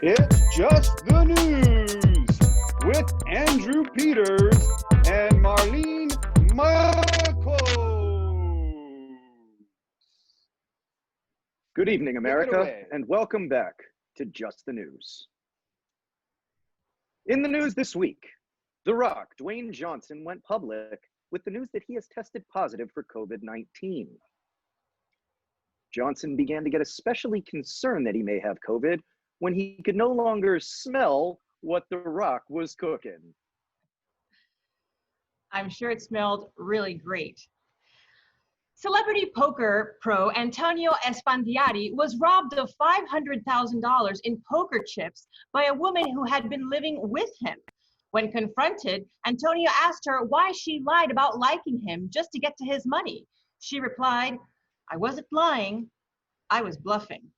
It's Just the News with Andrew Peters and Marlene Marcos. Good evening, America, and welcome back to Just the News. In the news this week, The Rock, Dwayne Johnson, went public with the news that he has tested positive for COVID-19. Johnson began to get especially concerned that he may have COVID when he could no longer smell what The Rock was cooking. I'm sure it smelled really great. Celebrity poker pro Antonio Esfandiari was robbed of $500,000 in poker chips by a woman who had been living with him. When confronted, Antonio asked her why she lied about liking him just to get to his money. She replied, "I wasn't lying, I was bluffing."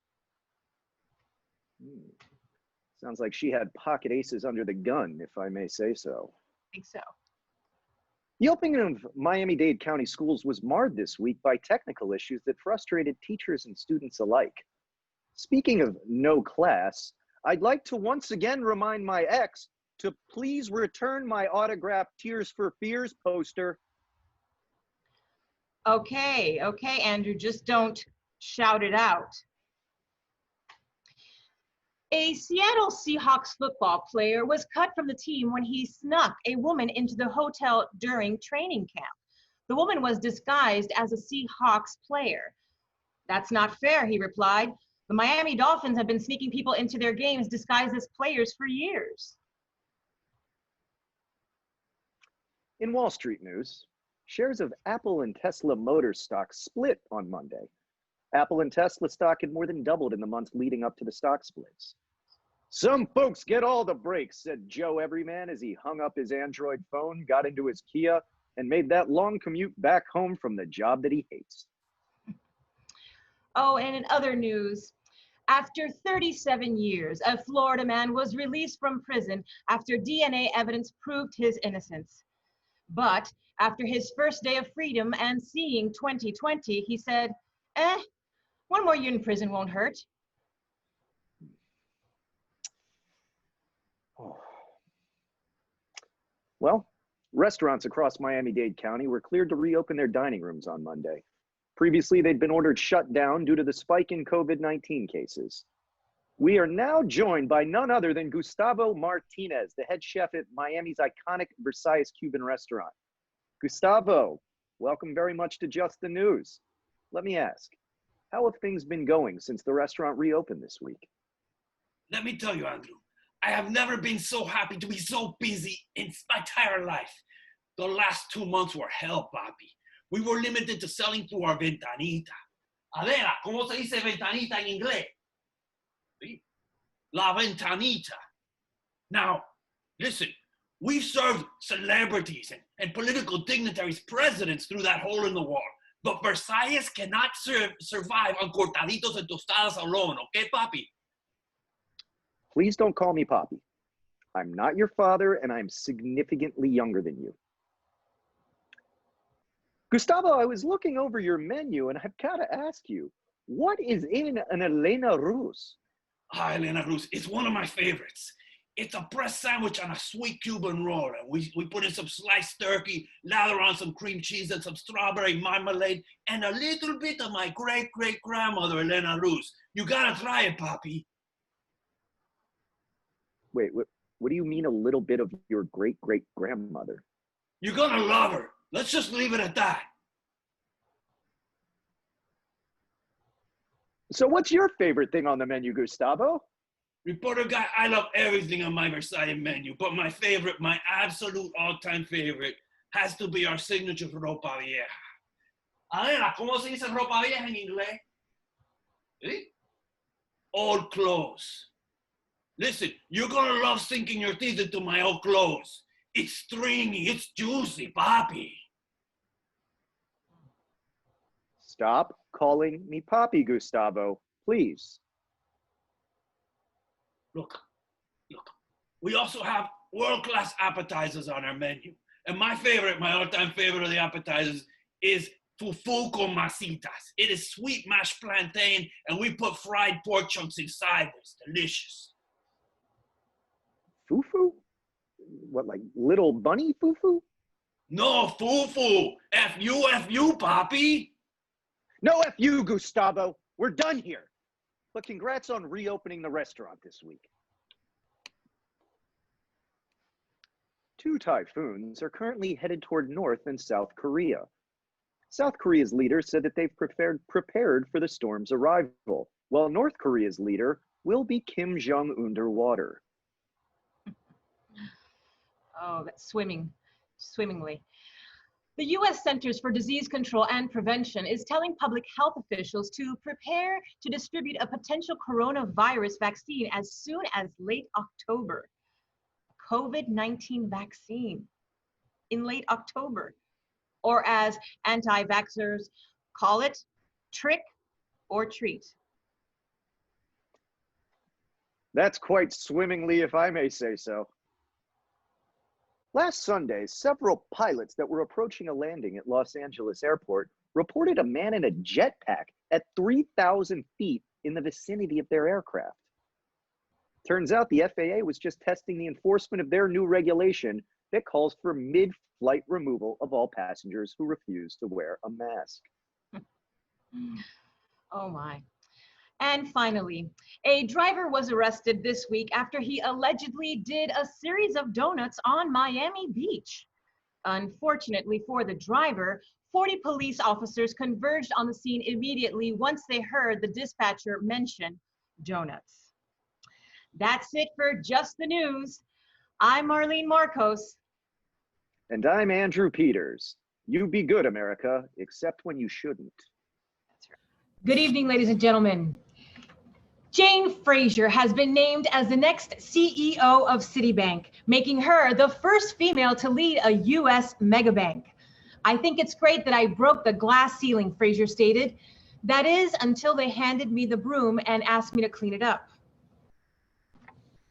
Sounds like she had pocket aces under the gun, if I may say so. I think so. The opening of Miami-Dade County schools was marred this week by technical issues that frustrated teachers and students alike. Speaking of no class, I'd like to once again remind my ex to please return my autographed Tears for Fears poster. Okay, Andrew, just don't shout it out. A Seattle Seahawks football player was cut from the team when he snuck a woman into the hotel during training camp. The woman was disguised as a Seahawks player. "That's not fair," he replied. "The Miami Dolphins have been sneaking people into their games disguised as players for years." In Wall Street news, shares of Apple and Tesla Motors stock split on Monday. Apple and Tesla stock had more than doubled in the months leading up to the stock splits. "Some folks get all the breaks," said Joe Everyman as he hung up his Android phone, got into his Kia, and made that long commute back home from the job that he hates. Oh, and in other news, after 37 years, a Florida man was released from prison after DNA evidence proved his innocence. But after his first day of freedom and seeing 2020, he said, one more year in prison won't hurt. Oh. Well, restaurants across Miami-Dade County were cleared to reopen their dining rooms on Monday. Previously, they'd been ordered shut down due to the spike in COVID-19 cases. We are now joined by none other than Gustavo Martinez, the head chef at Miami's iconic Versailles Cuban restaurant. Gustavo, welcome very much to Just the News. Let me ask, how have things been going since the restaurant reopened this week? Let me tell you, Andrew, I have never been so happy to be so busy in my entire life. The last 2 months were hell, papi. We were limited to selling through our ventanita. Adela, ¿cómo se dice ventanita en inglés? ¿Sí? La ventanita. Now, listen, we've served celebrities and political dignitaries, presidents through that hole in the wall. But Versailles cannot survive on cortaditos and tostadas alone, okay, papi? Please don't call me Poppy. I'm not your father, and I'm significantly younger than you. Gustavo, I was looking over your menu, and I've got to ask you, what is in an Elena Rus? Elena Rus, it's one of my favorites. It's a breast sandwich on a sweet Cuban roll. And we put in some sliced turkey, lather on some cream cheese and some strawberry marmalade, and a little bit of my great-great-grandmother, Elena Rus. You gotta try it, papi. Wait, what do you mean a little bit of your great-great-grandmother? You're gonna love her. Let's just leave it at that. So what's your favorite thing on the menu, Gustavo? Reporter guy, I love everything on my Versailles menu, but my favorite, my absolute all-time favorite, has to be our signature ropa vieja. Adela, ¿cómo se dice ropa vieja en inglés? ¿Sí? Old clothes. Listen, you're gonna love sinking your teeth into my old clothes. It's stringy, it's juicy, papi. Stop calling me Poppy, Gustavo, please. Look, we also have world-class appetizers on our menu. And my favorite, my all-time favorite of the appetizers is fufu con masitas. It is sweet mashed plantain, and we put fried pork chunks inside. It's delicious. Foo-foo? What, like little bunny foo-foo? No, foo-foo. F-U, Papi. No F you, Gustavo. We're done here. But congrats on reopening the restaurant this week. Two typhoons are currently headed toward North and South Korea. South Korea's leader said that they've prepared for the storm's arrival, while North Korea's leader will be Kim Jong underwater. Oh, that's swimmingly. The U.S. Centers for Disease Control and Prevention is telling public health officials to prepare to distribute a potential coronavirus vaccine as soon as late October. COVID-19 vaccine in late October, or as anti-vaxxers call it, trick or treat. That's quite swimmingly, if I may say so. Last Sunday, several pilots that were approaching a landing at Los Angeles Airport reported a man in a jetpack at 3,000 feet in the vicinity of their aircraft. Turns out the FAA was just testing the enforcement of their new regulation that calls for mid-flight removal of all passengers who refuse to wear a mask. Oh my. And finally, a driver was arrested this week after he allegedly did a series of donuts on Miami Beach. Unfortunately for the driver, 40 police officers converged on the scene immediately once they heard the dispatcher mention donuts. That's it for Just the News. I'm Marlene Marcos. And I'm Andrew Peters. You be good, America, except when you shouldn't. That's right. Good evening, ladies and gentlemen. Jane Fraser has been named as the next CEO of Citibank, making her the first female to lead a U.S. megabank. I think it's great that I broke the glass ceiling, Fraser stated. That is, until they handed me the broom and asked me to clean it up.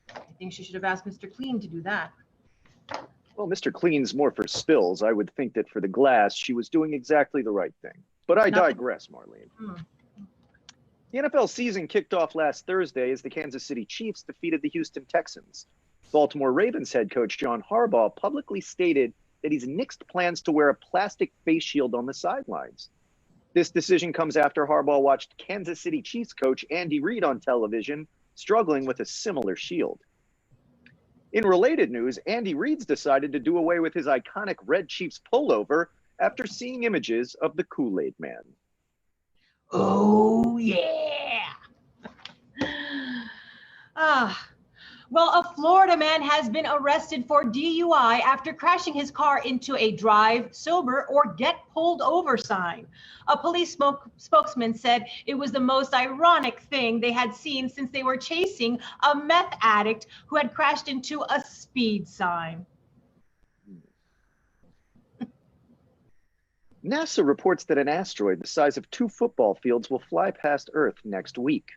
I think she should have asked Mr. Clean to do that. Well, Mr. Clean's more for spills. I would think that for the glass, she was doing exactly the right thing. But I digress, Marlene. The NFL season kicked off last Thursday as the Kansas City Chiefs defeated the Houston Texans. Baltimore Ravens head coach John Harbaugh publicly stated that he's nixed plans to wear a plastic face shield on the sidelines. This decision comes after Harbaugh watched Kansas City Chiefs coach Andy Reid on television struggling with a similar shield. In related news, Andy Reid's decided to do away with his iconic red Chiefs pullover after seeing images of the Kool-Aid Man. Oh, yeah. Well, a Florida man has been arrested for DUI after crashing his car into a drive, sober, or get pulled over sign. A police spokesman said it was the most ironic thing they had seen since they were chasing a meth addict who had crashed into a speed sign. NASA reports that an asteroid the size of 2 football fields will fly past Earth next week.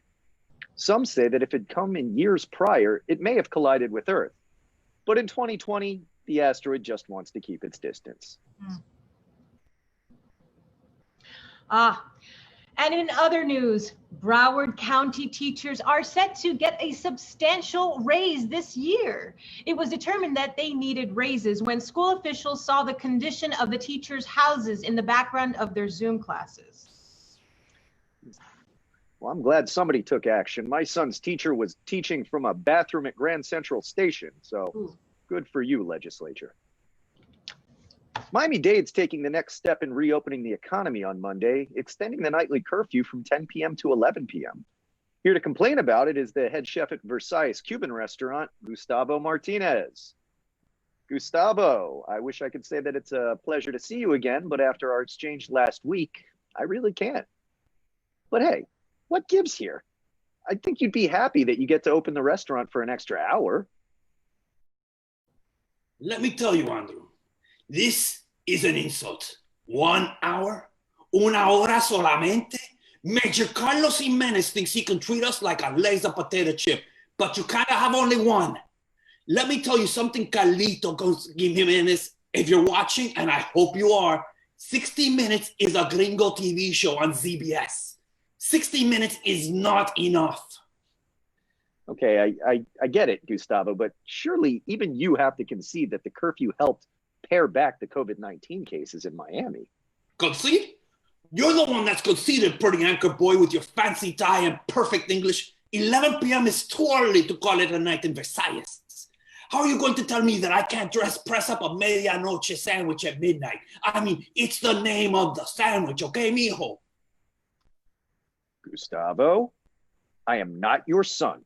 Some say that if it had come in years prior, it may have collided with Earth. But in 2020, the asteroid just wants to keep its distance. And in other news, Broward County teachers are set to get a substantial raise this year. It was determined that they needed raises when school officials saw the condition of the teachers' houses in the background of their Zoom classes. Well, I'm glad somebody took action. My son's teacher was teaching from a bathroom at Grand Central Station, so good for you, legislature. Miami-Dade's taking the next step in reopening the economy on Monday, extending the nightly curfew from 10 p.m. to 11 p.m. Here to complain about it is the head chef at Versailles Cuban restaurant, Gustavo Martinez. Gustavo, I wish I could say that it's a pleasure to see you again, but after our exchange last week, I really can't. But hey, what gives here? I think you'd be happy that you get to open the restaurant for an extra hour. Let me tell you, Andrew, this is an insult. 1 hour? Una hora solamente? Major Carlos Jimenez thinks he can treat us like a laser potato chip, but you kind of have only one. Let me tell you something, Carlito Jimenez, if you're watching, and I hope you are, 60 Minutes is a gringo TV show on ZBS. 60 minutes is not enough. Okay, I get it, Gustavo, but surely even you have to concede that the curfew helped pare back the COVID-19 cases in Miami. Concede? You're the one that's conceded, pretty anchor boy, with your fancy tie and perfect English. 11 p.m. is too early to call it a night in Versailles. How are you going to tell me that I can't press up a medianoche sandwich at midnight? I mean, it's the name of the sandwich, okay, mijo? Gustavo, I am not your son.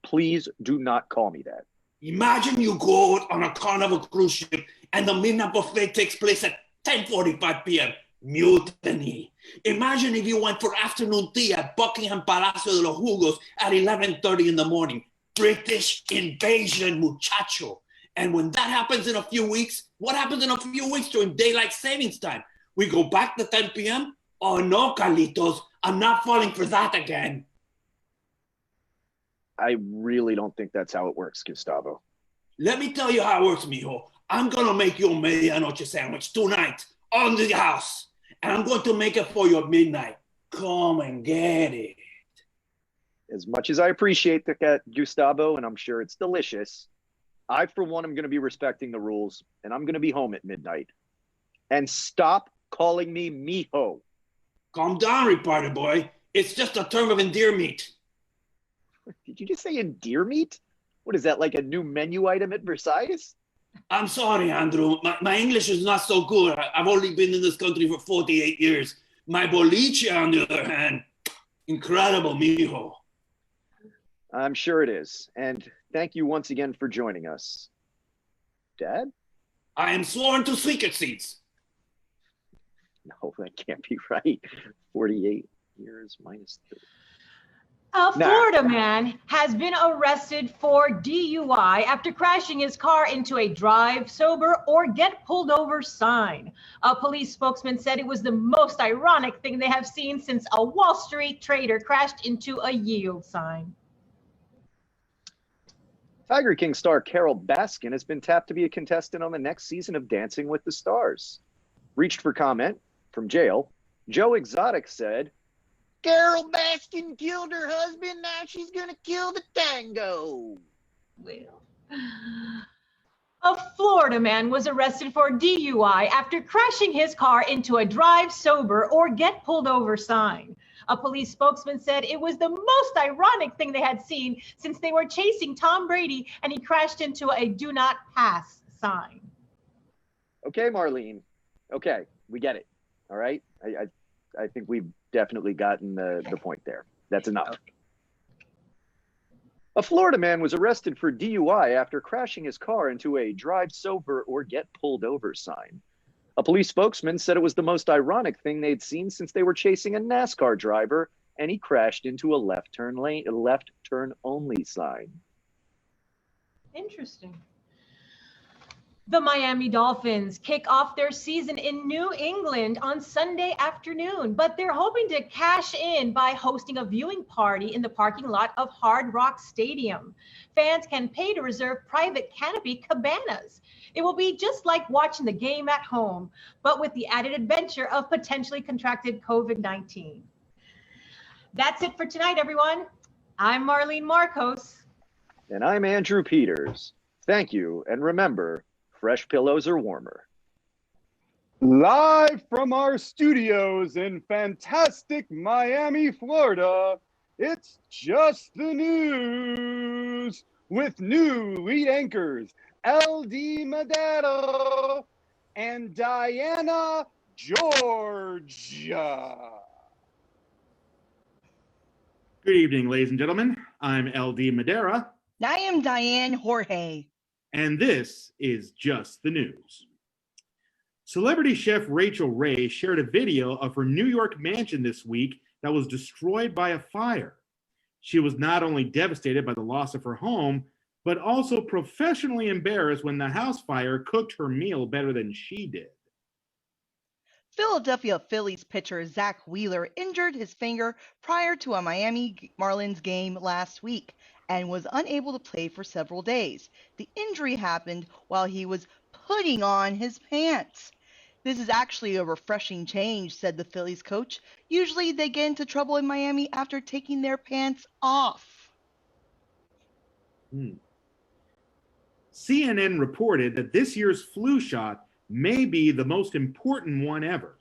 Please do not call me that. Imagine you go out on a Carnival cruise ship and the midnight buffet takes place at 10:45 p.m. Mutiny. Imagine if you went for afternoon tea at Buckingham Palacio de los Jugos at 11:30 in the morning. British invasion, muchacho. And when that happens in a few weeks, what happens in a few weeks during daylight savings time? We go back to 10 p.m.? Oh no, Carlitos, I'm not falling for that again. I really don't think that's how it works, Gustavo. Let me tell you how it works, mijo. I'm gonna make you a medianoche sandwich tonight on the house. And I'm going to make it for you at midnight. Come and get it. As much as I appreciate that, Gustavo, and I'm sure it's delicious, I, for one, am going to be respecting the rules, and I'm going to be home at midnight. And stop calling me mijo. Calm down, reporter boy. It's just a term of endearment. Did you just say endearment? What is that, like a new menu item at Versailles? I'm sorry, Andrew. My English is not so good. I've only been in this country for 48 years. My boliche, on the other hand, incredible, mijo. I'm sure it is. And thank you once again for joining us. Dad? I am sworn to secrecies. No, that can't be right. 48 years minus 30. A Florida man has been arrested for DUI after crashing his car into a drive sober or get pulled over sign. A police spokesman said it was the most ironic thing they have seen since a Wall Street trader crashed into a yield sign. Tiger King star Carol Baskin has been tapped to be a contestant on the next season of Dancing with the Stars. Reached for comment from jail, Joe Exotic said, "Carol Baskin killed her husband, now she's gonna kill the tango." Well, a Florida man was arrested for DUI after crashing his car into a drive sober or get pulled over sign. A police spokesman said it was the most ironic thing they had seen since they were chasing Tom Brady and he crashed into a do not pass sign. Okay, Marlene. Okay, we get it. All right. I think we've definitely gotten the point there. That's enough. Okay. A Florida man was arrested for DUI after crashing his car into a drive sober or get pulled over sign. A police spokesman said it was the most ironic thing they'd seen since they were chasing a NASCAR driver and he crashed into a left turn only sign. Interesting. The Miami Dolphins kick off their season in New England on Sunday afternoon, but they're hoping to cash in by hosting a viewing party in the parking lot of Hard Rock Stadium. Fans can pay to reserve private canopy cabanas. It will be just like watching the game at home, but with the added adventure of potentially contracted COVID-19. That's it for tonight, everyone. I'm Marlene Marcos. And I'm Andrew Peters. Thank you, and remember, fresh pillows are warmer. Live from our studios in fantastic Miami, Florida, it's Just the News with new lead anchors LD Madera and Diana Georgia. Good evening, ladies and gentlemen. I'm LD Madera. I am Diane Jorge. And this is Just the News. Celebrity chef Rachel Ray shared a video of her New York mansion this week that was destroyed by a fire. She was not only devastated by the loss of her home, but also professionally embarrassed when the house fire cooked her meal better than she did. Philadelphia Phillies pitcher Zach Wheeler injured his finger prior to a Miami Marlins game last week and was unable to play for several days. The injury happened while he was putting on his pants. This is actually a refreshing change, said the Phillies coach. Usually they get into trouble in Miami after taking their pants off. CNN reported that this year's flu shot may be the most important one ever.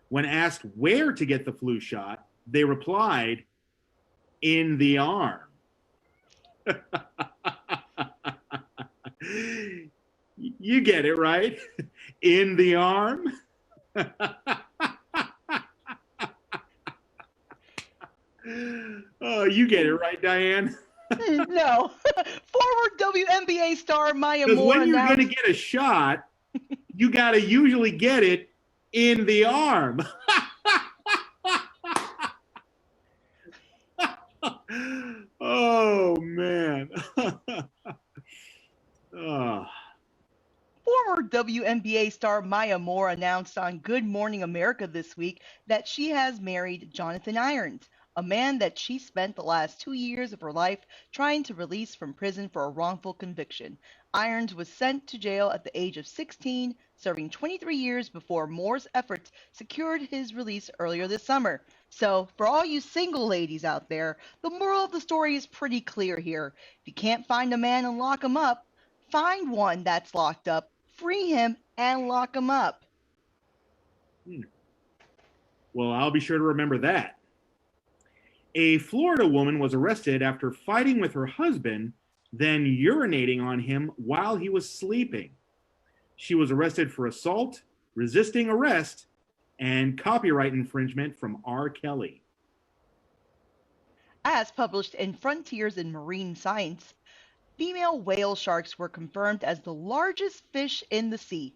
When asked where to get the flu shot, they replied, in the arm. You get it, right? In the arm. Oh, you get it right, Diane. No. Former WNBA star Maya Because Moore when you're announced... going to get a shot, you got to usually get it in the arm. Oh, man. Oh. Former WNBA star Maya Moore announced on Good Morning America this week that she has married Jonathan Irons, a man that she spent the last 2 years of her life trying to release from prison for a wrongful conviction. Irons was sent to jail at the age of 16, serving 23 years before Moore's efforts secured his release earlier this summer. So, for all you single ladies out there, the moral of the story is pretty clear here. If you can't find a man and lock him up, find one that's locked up, free him, and lock him up. Well, I'll be sure to remember that. A Florida woman was arrested after fighting with her husband, then urinating on him while he was sleeping. She was arrested for assault, resisting arrest, and copyright infringement from R. Kelly. As published in Frontiers in Marine Science, female whale sharks were confirmed as the largest fish in the sea.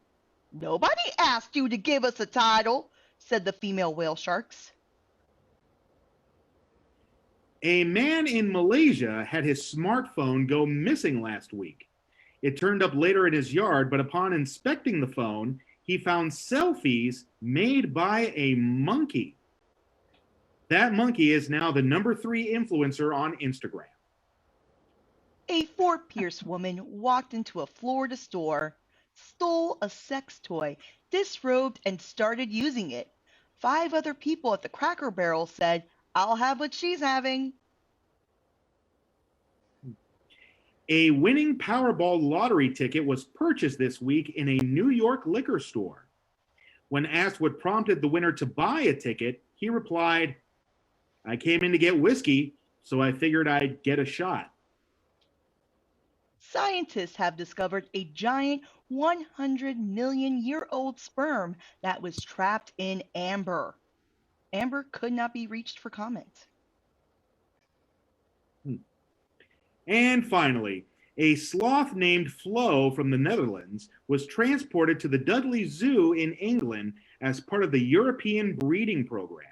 Nobody asked you to give us a title, said the female whale sharks. A man in Malaysia had his smartphone go missing last week. It turned up later in his yard, but upon inspecting the phone, he found selfies made by a monkey. That monkey is now the #3 influencer on Instagram. A Fort Pierce woman walked into a Florida store, stole a sex toy, disrobed, and started using it. 5 other people at the Cracker Barrel said, "I'll have what she's having." A winning Powerball lottery ticket was purchased this week in a New York liquor store. When asked what prompted the winner to buy a ticket, he replied, "I came in to get whiskey, so I figured I'd get a shot." Scientists have discovered a giant 100-million-year-old sperm that was trapped in amber. Amber could not be reached for comment. And finally, a sloth named Flo from the Netherlands was transported to the Dudley Zoo in England as part of the European breeding program.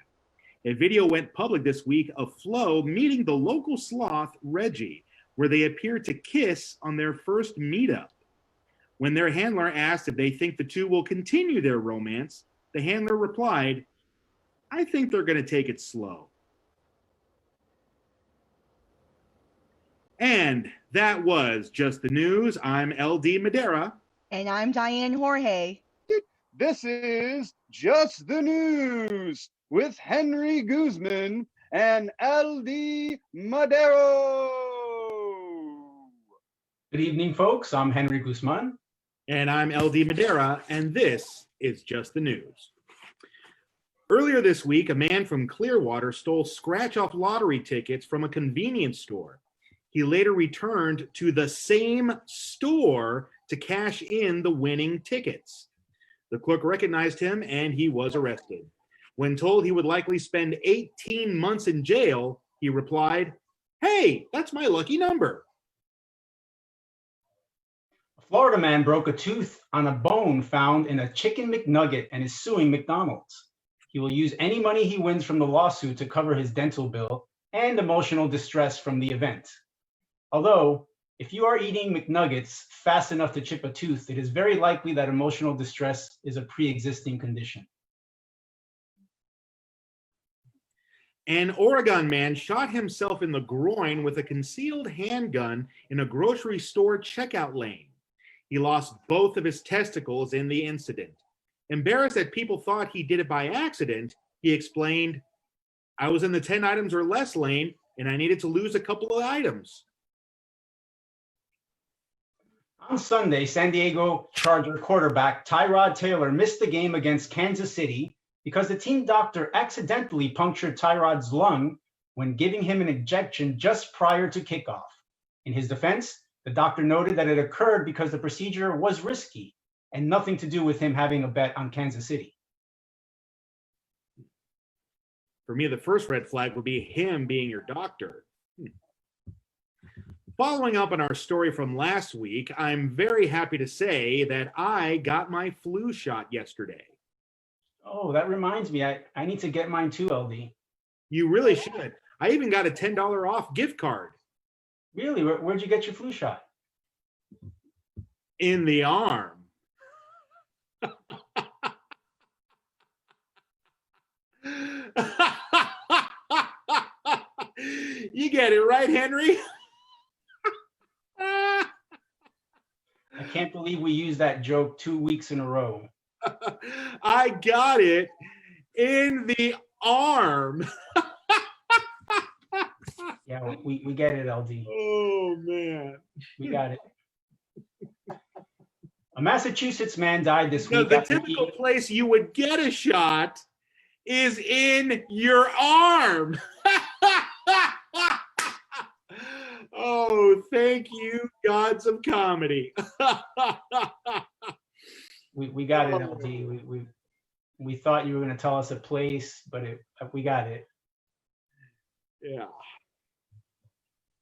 A video went public this week of Flo meeting the local sloth, Reggie, where they appeared to kiss on their first meetup. When their handler asked if they think the two will continue their romance, the handler replied, "I think they're going to take it slow." And that was Just the News. I'm LD Madera. And I'm Diane Jorge. This is Just the News with Henry Guzman and LD Madero. Good evening, folks. I'm Henry Guzman. And I'm LD Madera, and this is Just the News. Earlier this week, a man from Clearwater stole scratch-off lottery tickets from a convenience store. He later returned to the same store to cash in the winning tickets. The clerk recognized him, and he was arrested. When told he would likely spend 18 months in jail, he replied, "Hey, that's my lucky number." A Florida man broke a tooth on a bone found in a chicken McNugget and is suing McDonald's. He will use any money he wins from the lawsuit to cover his dental bill and emotional distress from the event. Although, if you are eating McNuggets fast enough to chip a tooth, it is very likely that emotional distress is a pre-existing condition. An Oregon man shot himself in the groin with a concealed handgun in a grocery store checkout lane. He lost both of his testicles in the incident. Embarrassed that people thought he did it by accident, he explained, "I was in the 10 items or less lane, and I needed to lose a couple of items." On Sunday, San Diego Charger quarterback Tyrod Taylor missed the game against Kansas City because the team doctor accidentally punctured Tyrod's lung when giving him an injection just prior to kickoff. In his defense, the doctor noted that it occurred because the procedure was risky and nothing to do with him having a bet on Kansas City. For me, the first red flag would be him being your doctor. Following up on our story from last week, I'm very happy to say that I got my flu shot yesterday. Oh, that reminds me. I need to get mine too, LD. You really should. I even got a $10 off gift card. Really? Where'd you get your flu shot? In the arm. You get it right, Henry? I can't believe we used that joke 2 weeks in a row. I got it in the arm. Yeah, well, we get it, LD. Oh, man. We got it. A Massachusetts man died this No, week. the after typical place you would get a shot is in your arm. Oh, thank you, gods of comedy. We got it, LD. We thought you were going to tell us a place, but we got it. Yeah.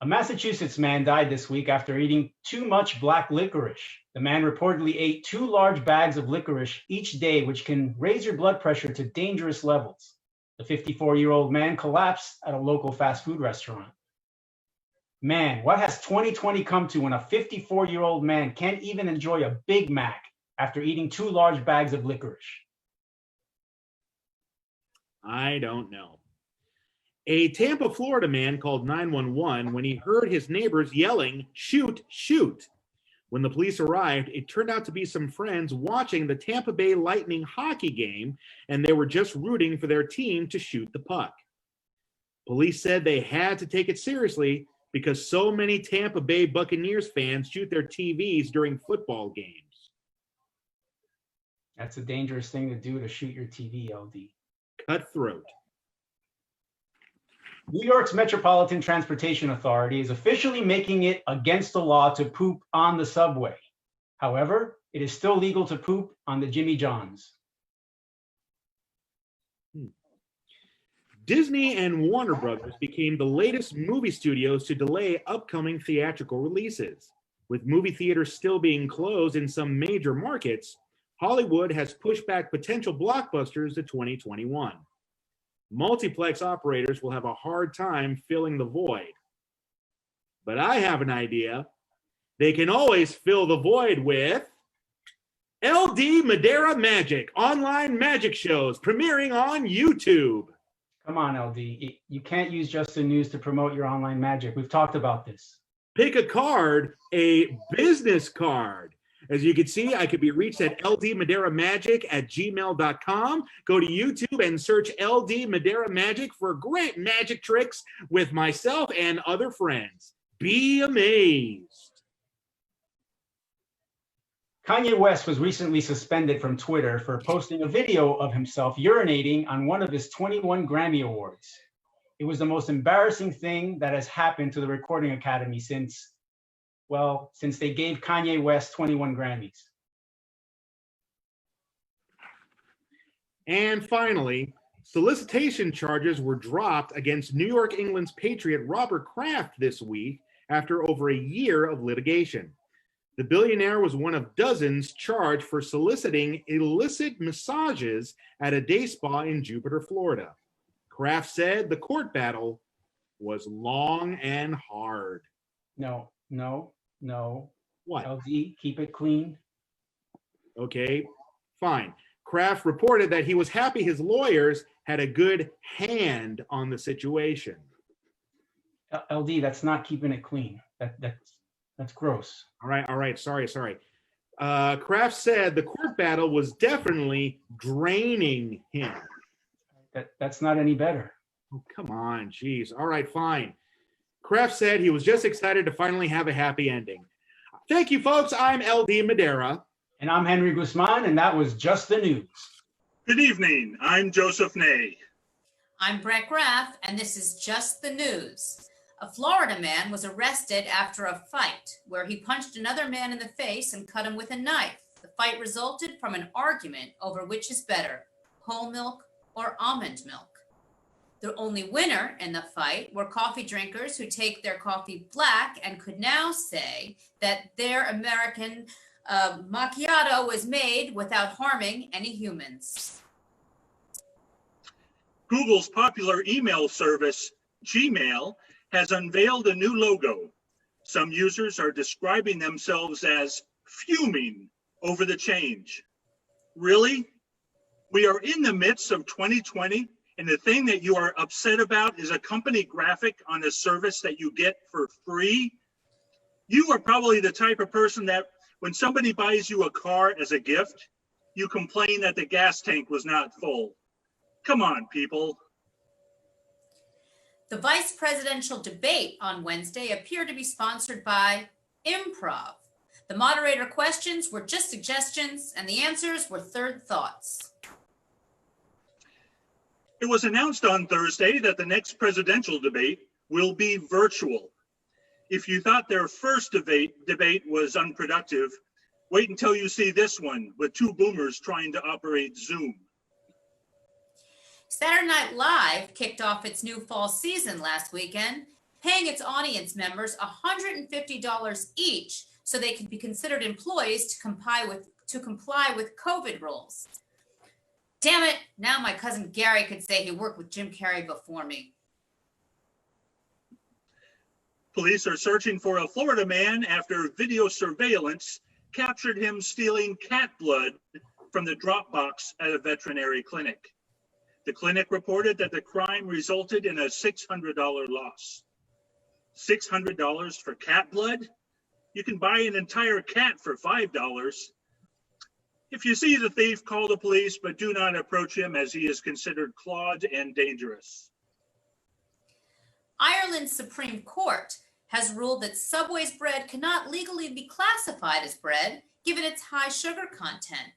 A Massachusetts man died this week after eating too much black licorice. The man reportedly ate 2 large bags of licorice each day, which can raise your blood pressure to dangerous levels. The 54-year-old man collapsed at a local fast food restaurant. Man, what has 2020 come to when a 54-year-old man can't even enjoy a Big Mac after eating 2 large bags of licorice? I don't know. A Tampa, Florida man called 911 when he heard his neighbors yelling, "Shoot, shoot." When the police arrived, it turned out to be some friends watching the Tampa Bay Lightning hockey game, and they were just rooting for their team to shoot the puck. Police said they had to take it seriously because so many Tampa Bay Buccaneers fans shoot their TVs during football games. That's a dangerous thing to do, to shoot your TV, LD. Cutthroat. New York's Metropolitan Transportation Authority is officially making it against the law to poop on the subway. However, it is still legal to poop on the Jimmy Johns. Disney and Warner Brothers became the latest movie studios to delay upcoming theatrical releases. With movie theaters still being closed in some major markets, Hollywood has pushed back potential blockbusters to 2021. Multiplex operators will have a hard time filling the void. But I have an idea. They can always fill the void with LD Madeira Magic, online magic shows premiering on YouTube. Come on, LD. You can't use Just the News to promote your online magic. We've talked about this. Pick a card, a business card. As you can see, I could be reached at ldmadeiramagic@gmail.com. Go to YouTube and search LD Madeira Magic for great magic tricks with myself and other friends. Be amazed. Kanye West was recently suspended from Twitter for posting a video of himself urinating on one of his 21 Grammy Awards. It was the most embarrassing thing that has happened to the Recording Academy since they gave Kanye West 21 Grammys. And finally, solicitation charges were dropped against New York, England's patriot Robert Kraft this week after over a year of litigation. The billionaire was one of dozens charged for soliciting illicit massages at a day spa in Jupiter, Florida. Kraft said the court battle was long and hard. No. What? LD, keep it clean. Okay, fine. Kraft reported that he was happy his lawyers had a good hand on the situation. LD, that's not keeping it clean. That's gross. All right. Sorry. Kraft said the court battle was definitely draining him. That's not any better. Oh, come on, geez. All right, fine. Kraft said he was just excited to finally have a happy ending. Thank you, folks. I'm LD Madeira. And I'm Henry Guzman, and that was Just the News. Good evening. I'm Joseph Ney. I'm Brett Kraft, and this is Just the News. A Florida man was arrested after a fight where he punched another man in the face and cut him with a knife. The fight resulted from an argument over which is better, whole milk or almond milk. The only winner in the fight were coffee drinkers who take their coffee black and could now say that their American macchiato was made without harming any humans. Google's popular email service, Gmail, has unveiled a new logo. Some users are describing themselves as fuming over the change. Really? We are in the midst of 2020, and the thing that you are upset about is a company graphic on a service that you get for free? You are probably the type of person that when somebody buys you a car as a gift, you complain that the gas tank was not full. Come on, people. The vice presidential debate on Wednesday appeared to be sponsored by Improv. The moderator questions were just suggestions, and the answers were third thoughts. It was announced on Thursday that the next presidential debate will be virtual. If you thought their first debate was unproductive, wait until you see this one with two boomers trying to operate Zoom. Saturday Night Live kicked off its new fall season last weekend, paying its audience members $150 each so they could be considered employees to comply with COVID rules. Damn it, now my cousin Gary could say he worked with Jim Carrey before me. Police are searching for a Florida man after video surveillance captured him stealing cat blood from the drop box at a veterinary clinic. The clinic reported that the crime resulted in a $600 loss. $600 for cat blood? You can buy an entire cat for $5. If you see the thief, call the police, but do not approach him as he is considered clawed and dangerous. Ireland's Supreme Court has ruled that Subway's bread cannot legally be classified as bread, given its high sugar content.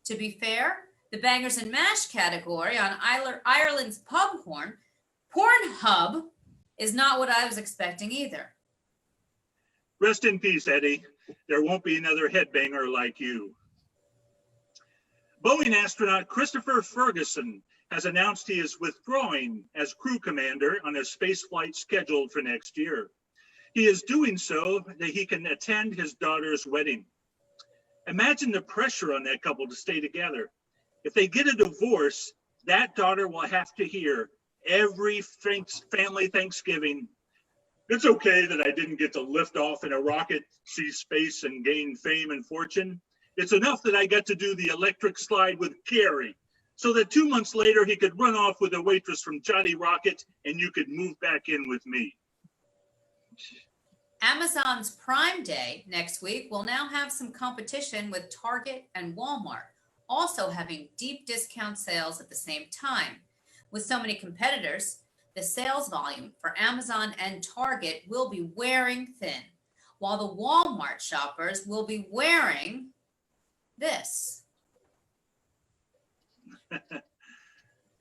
To be fair, the bangers and mash category on Ireland's Pornhub is not what I was expecting either. Rest in peace, Eddie. There won't be another headbanger like you. Boeing astronaut Christopher Ferguson has announced he is withdrawing as crew commander on a space flight scheduled for next year. He is doing so that he can attend his daughter's wedding. Imagine the pressure on that couple to stay together. If they get a divorce, that daughter will have to hear every family Thanksgiving, "It's okay that I didn't get to lift off in a rocket, see space, and gain fame and fortune. It's enough that I got to do the electric slide with Gary, so that 2 months later he could run off with a waitress from Johnny Rocket and you could move back in with me." Amazon's Prime Day next week will now have some competition with Target and Walmart, also having deep discount sales at the same time. With so many competitors, the sales volume for Amazon and Target will be wearing thin, while the Walmart shoppers will be wearing this.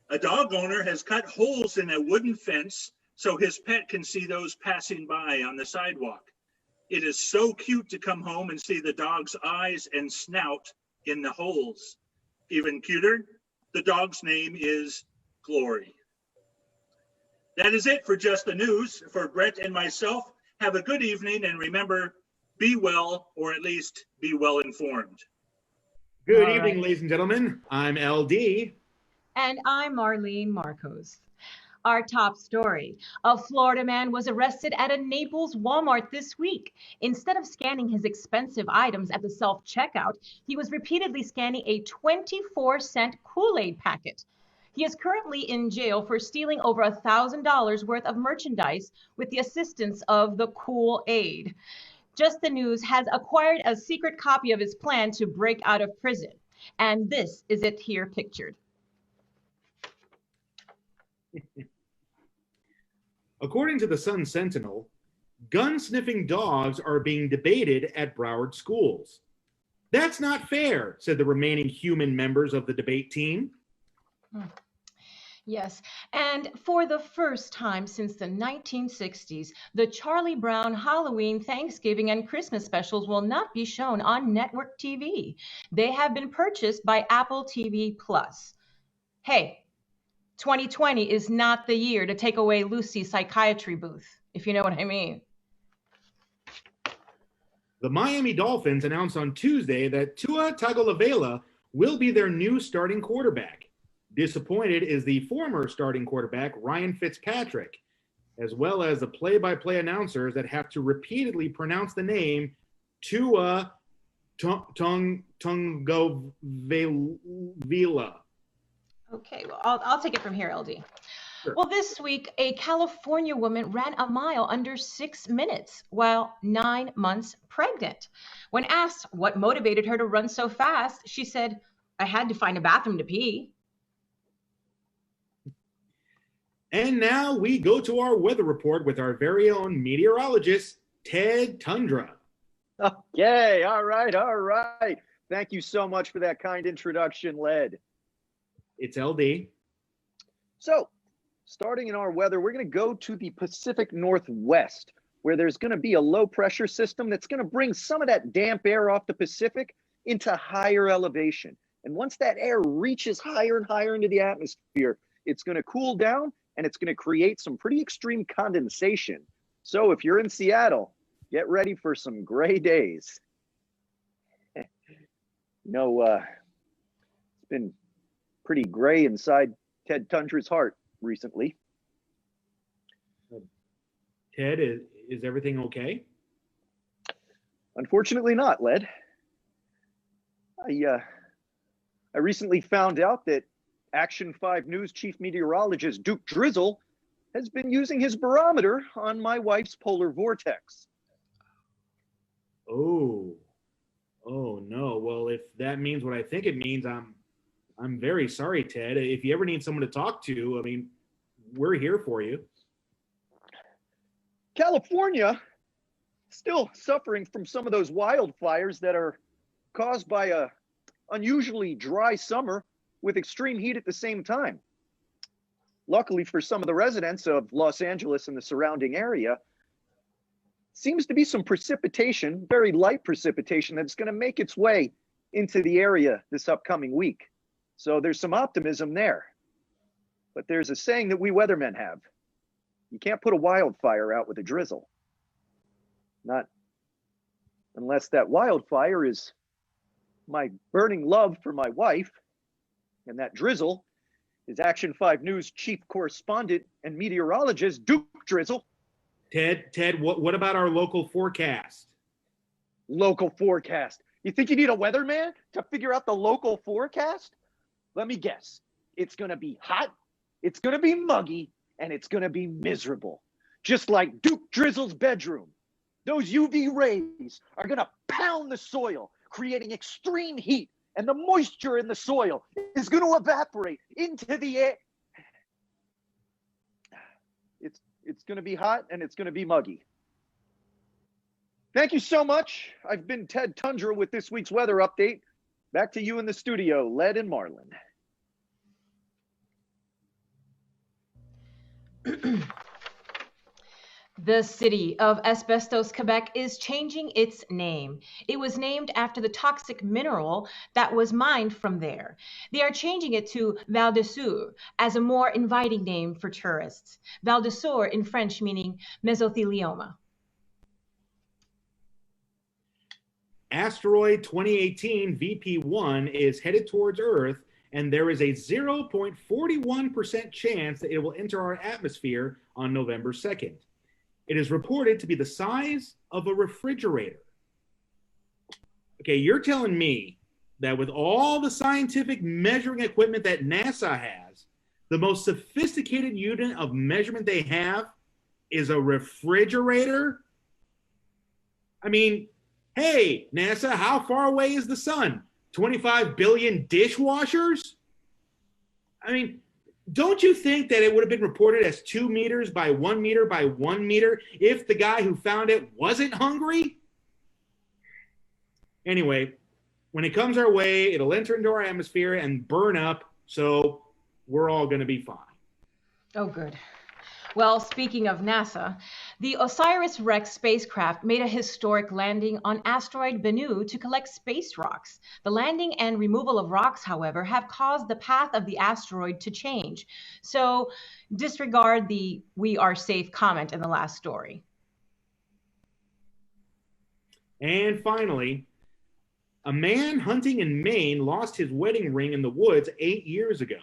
A dog owner has cut holes in a wooden fence so his pet can see those passing by on the sidewalk. It is so cute to come home and see the dog's eyes and snout in the holes. Even cuter, the dog's name is Glory. That is it for Just the News. For Brett and myself, have a good evening, and remember, be well, or at least be well informed. Good evening, ladies and gentlemen. I'm LD. And I'm Marlene Marcos. Our top story. A Florida man was arrested at a Naples Walmart this week. Instead of scanning his expensive items at the self-checkout, he was repeatedly scanning a 24-cent Kool-Aid packet. He is currently in jail for stealing over $1,000 worth of merchandise with the assistance of the Kool-Aid. Just the News has acquired a secret copy of his plan to break out of prison. And this is it here pictured. According to the Sun Sentinel, Gun-sniffing dogs are being debated at Broward schools. That's not fair, said the remaining human members of the debate team. Yes, and for the first time since the 1960s, the Charlie Brown Halloween, Thanksgiving, and Christmas specials will not be shown on network TV. They have been purchased by Apple TV+. Hey, 2020 is not the year to take away Lucy's psychiatry booth, if you know what I mean. The Miami Dolphins announced on Tuesday that Tua Tagovailoa will be their new starting quarterback. Disappointed is the former starting quarterback, Ryan Fitzpatrick, as well as the play-by-play announcers that have to repeatedly pronounce the name Tua Tagovailoa. Okay, well, I'll take it from here, LD. Sure. Well, this week, a California woman ran a mile under 6 minutes while 9 months pregnant. When asked what motivated her to run so fast, she said, "I had to find a bathroom to pee." And now we go to our weather report with our very own meteorologist, Ted Tundra. Okay, all right. Thank you so much for that kind introduction, Led. It's LD. So, starting in our weather, we're going to go to the Pacific Northwest, where there's going to be a low pressure system that's going to bring some of that damp air off the Pacific into higher elevation. And once that air reaches higher and higher into the atmosphere, it's going to cool down and it's going to create some pretty extreme condensation. So if you're in Seattle, get ready for some gray days. It's been pretty gray inside Ted Tundra's heart recently. Ted, is everything okay? Unfortunately not, Led. I recently found out that Action 5 News chief meteorologist Duke Drizzle has been using his barometer on my wife's polar vortex. Oh no. Well, if that means what I think it means, I'm very sorry, Ted. If you ever need someone to talk to, I mean, we're here for you. California still suffering from some of those wildfires that are caused by a unusually dry summer with extreme heat at the same time. Luckily for some of the residents of Los Angeles and the surrounding area, seems to be some precipitation, very light precipitation, that's going to make its way into the area this upcoming week. So there's some optimism there. But there's a saying that we weathermen have. You can't put a wildfire out with a drizzle. Not unless that wildfire is my burning love for my wife, and that drizzle is Action 5 News chief correspondent and meteorologist Duke Drizzle. Ted, what about our local forecast? Local forecast. You think you need a weatherman to figure out the local forecast? Let me guess. It's going to be hot, it's going to be muggy, and it's going to be miserable. Just like Duke Drizzle's bedroom. Those UV rays are going to pound the soil, creating extreme heat, and the moisture in the soil is going to evaporate into the air. It's going to be hot and it's going to be muggy. Thank you so much. I've been Ted Tundra with this week's weather update. Back to you in the studio, Led and Marlin. The city of Asbestos, Quebec is changing its name. It was named after the toxic mineral that was mined from there. They are changing it to Val de Sur as a more inviting name for tourists. Val de Sur in French meaning mesothelioma. Asteroid 2018 VP1 is headed towards Earth, and there is a 0.41% chance that it will enter our atmosphere on November 2nd. It is reported to be the size of a refrigerator. Okay, you're telling me that with all the scientific measuring equipment that NASA has, the most sophisticated unit of measurement they have is a refrigerator? I mean, hey, NASA, how far away is the sun? 25 billion dishwashers? I mean, don't you think that it would have been reported as 2 meters by 1 meter by 1 meter if the guy who found it wasn't hungry? Anyway, when it comes our way, it'll enter into our atmosphere and burn up, so we're all going to be fine. Oh, good. Well, speaking of NASA, the Osiris-Rex spacecraft made a historic landing on asteroid Bennu to collect space rocks. The landing and removal of rocks, however, have caused the path of the asteroid to change. So disregard the "we are safe" comment in the last story. And finally, a man hunting in Maine lost his wedding ring in the woods 8 years ago.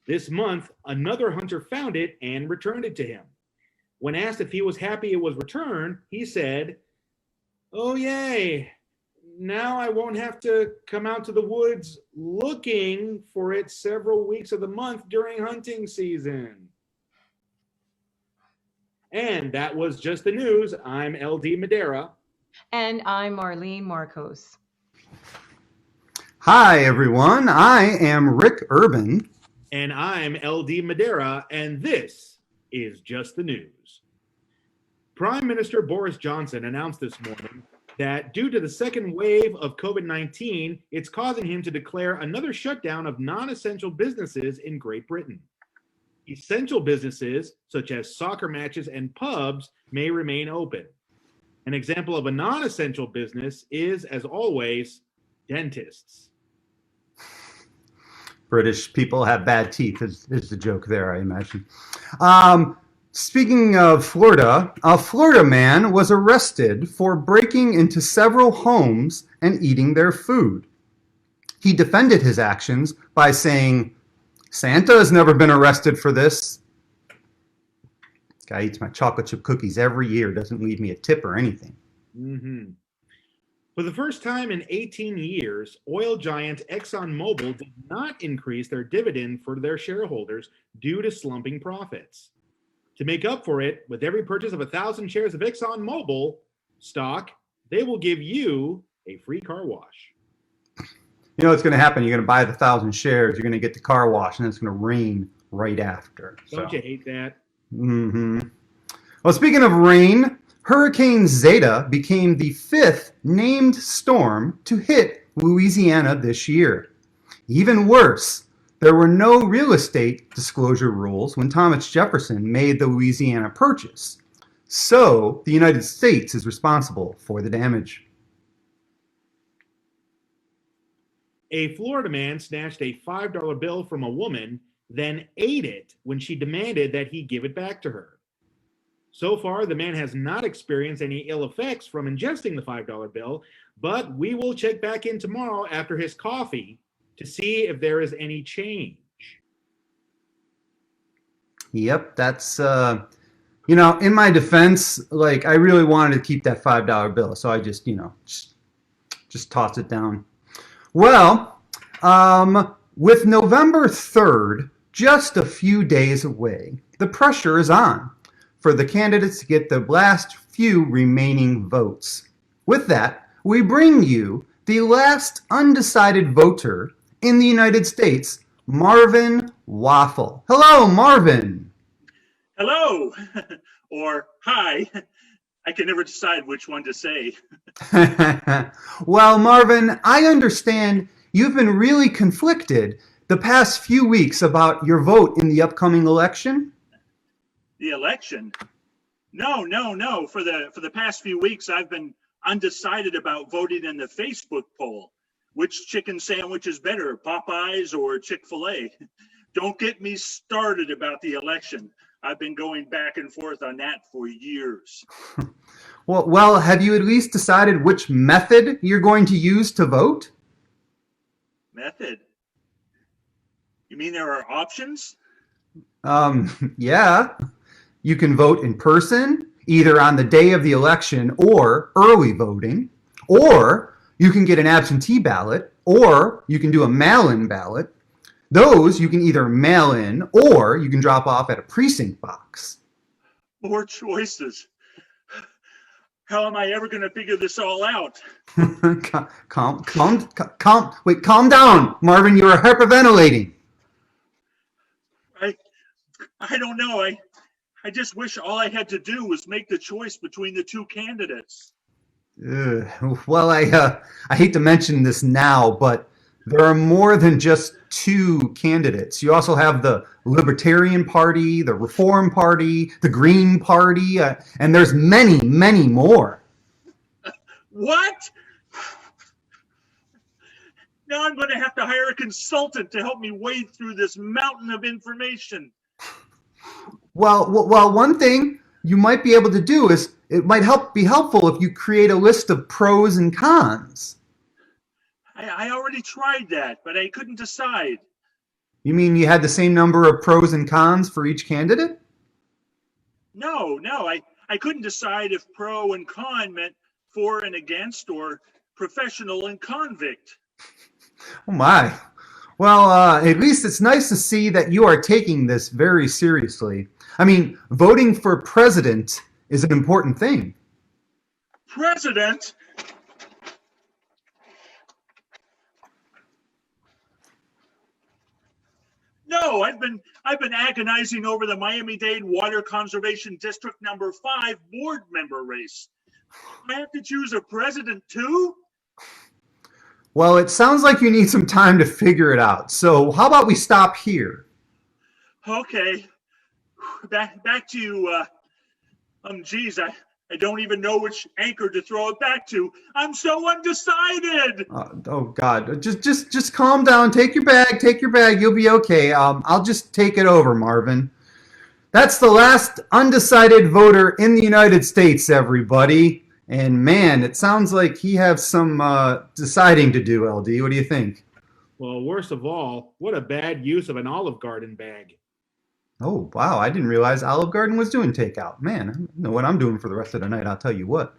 This month, another hunter found it and returned it to him. When asked if he was happy it was returned, he said, "Oh, yay. Now I won't have to come out to the woods looking for it several weeks of the month during hunting season." And that was just the news. I'm LD Madera. And I'm Marlene Marcos. Hi, everyone. I am Rick Urban. And I'm LD Madera, and this is Just the News. Prime Minister Boris Johnson announced this morning that due to the second wave of COVID-19, it's causing him to declare another shutdown of non-essential businesses in Great Britain. Essential businesses, such as soccer matches and pubs, may remain open. An example of a non-essential business is, as always, dentists. British people have bad teeth is the joke there, I imagine. Speaking of Florida, a Florida man was arrested for breaking into several homes and eating their food. He defended his actions by saying, "Santa has never been arrested for this. This guy eats my chocolate chip cookies every year, doesn't leave me a tip or anything." Mm-hmm. For the first time in 18 years, oil giant ExxonMobil did not increase their dividend for their shareholders due to slumping profits. To make up for it, with every purchase of 1,000 shares of ExxonMobil stock, they will give you a free car wash. You know what's going to happen? You're going to buy the 1,000 shares, you're going to get the car wash, and it's going to rain right after. Don't you hate that? Mm-hmm. Well, speaking of rain, Hurricane Zeta became the 5th named storm to hit Louisiana this year. Even worse, there were no real estate disclosure rules when Thomas Jefferson made the Louisiana Purchase. So the United States is responsible for the damage. A Florida man snatched a $5 bill from a woman, then ate it when she demanded that he give it back to her. So far, the man has not experienced any ill effects from ingesting the $5 bill, but we will check back in tomorrow after his coffee to see if there is any change. Yep, that's, in my defense, I really wanted to keep that $5 bill, so I just tossed it down. Well, with November 3rd just a few days away, the pressure is on for the candidates to get the last few remaining votes. With that, we bring you the last undecided voter in the United States, Marvin Waffle. Hello, Marvin. Hello, or hi. I can never decide which one to say. Well, Marvin, I understand you've been really conflicted the past few weeks about your vote in the upcoming election. The election? No. For the past few weeks, I've been undecided about voting in the Facebook poll. Which chicken sandwich is better, Popeyes or Chick-fil-A? Don't get me started about the election. I've been going back and forth on that for years. Well, have you at least decided which method you're going to use to vote? Method? You mean there are options? Yeah. You can vote in person, either on the day of the election or early voting, or you can get an absentee ballot, or you can do a mail-in ballot. Those you can either mail in or you can drop off at a precinct box. More choices. How am I ever going to figure this all out? Calm down, Marvin. You are hyperventilating. I I don't know. I just wish all I had to do was make the choice between the two candidates. Well, I hate to mention this now, but there are more than just two candidates. You also have the Libertarian Party, the Reform Party, the Green Party, and there's many, many more. What? Now I'm going to have to hire a consultant to help me wade through this mountain of information. Well, one thing you might be able to do is it might be helpful if you create a list of pros and cons. I already tried that, but I couldn't decide. You mean you had the same number of pros and cons for each candidate? No, I couldn't decide if pro and con meant for and against or professional and convict. Oh my. Well, at least it's nice to see that you are taking this very seriously. I mean, voting for president is an important thing. President? No, I've been agonizing over the Miami-Dade Water Conservation District number 5 board member race. I have to choose a president too? Well, it sounds like you need some time to figure it out. So how about we stop here? Okay. Back to you. Geez, I don't even know which anchor to throw it back to. I'm so undecided. Oh God, just calm down. Take your bag. You'll be okay. I'll just take it over, Marvin. That's the last undecided voter in the United States, everybody. And man, it sounds like he has some deciding to do, LD. What do you think? Well, worst of all, what a bad use of an Olive Garden bag. Oh, wow. I didn't realize Olive Garden was doing takeout. Man, I don't know what I'm doing for the rest of the night. I'll tell you what.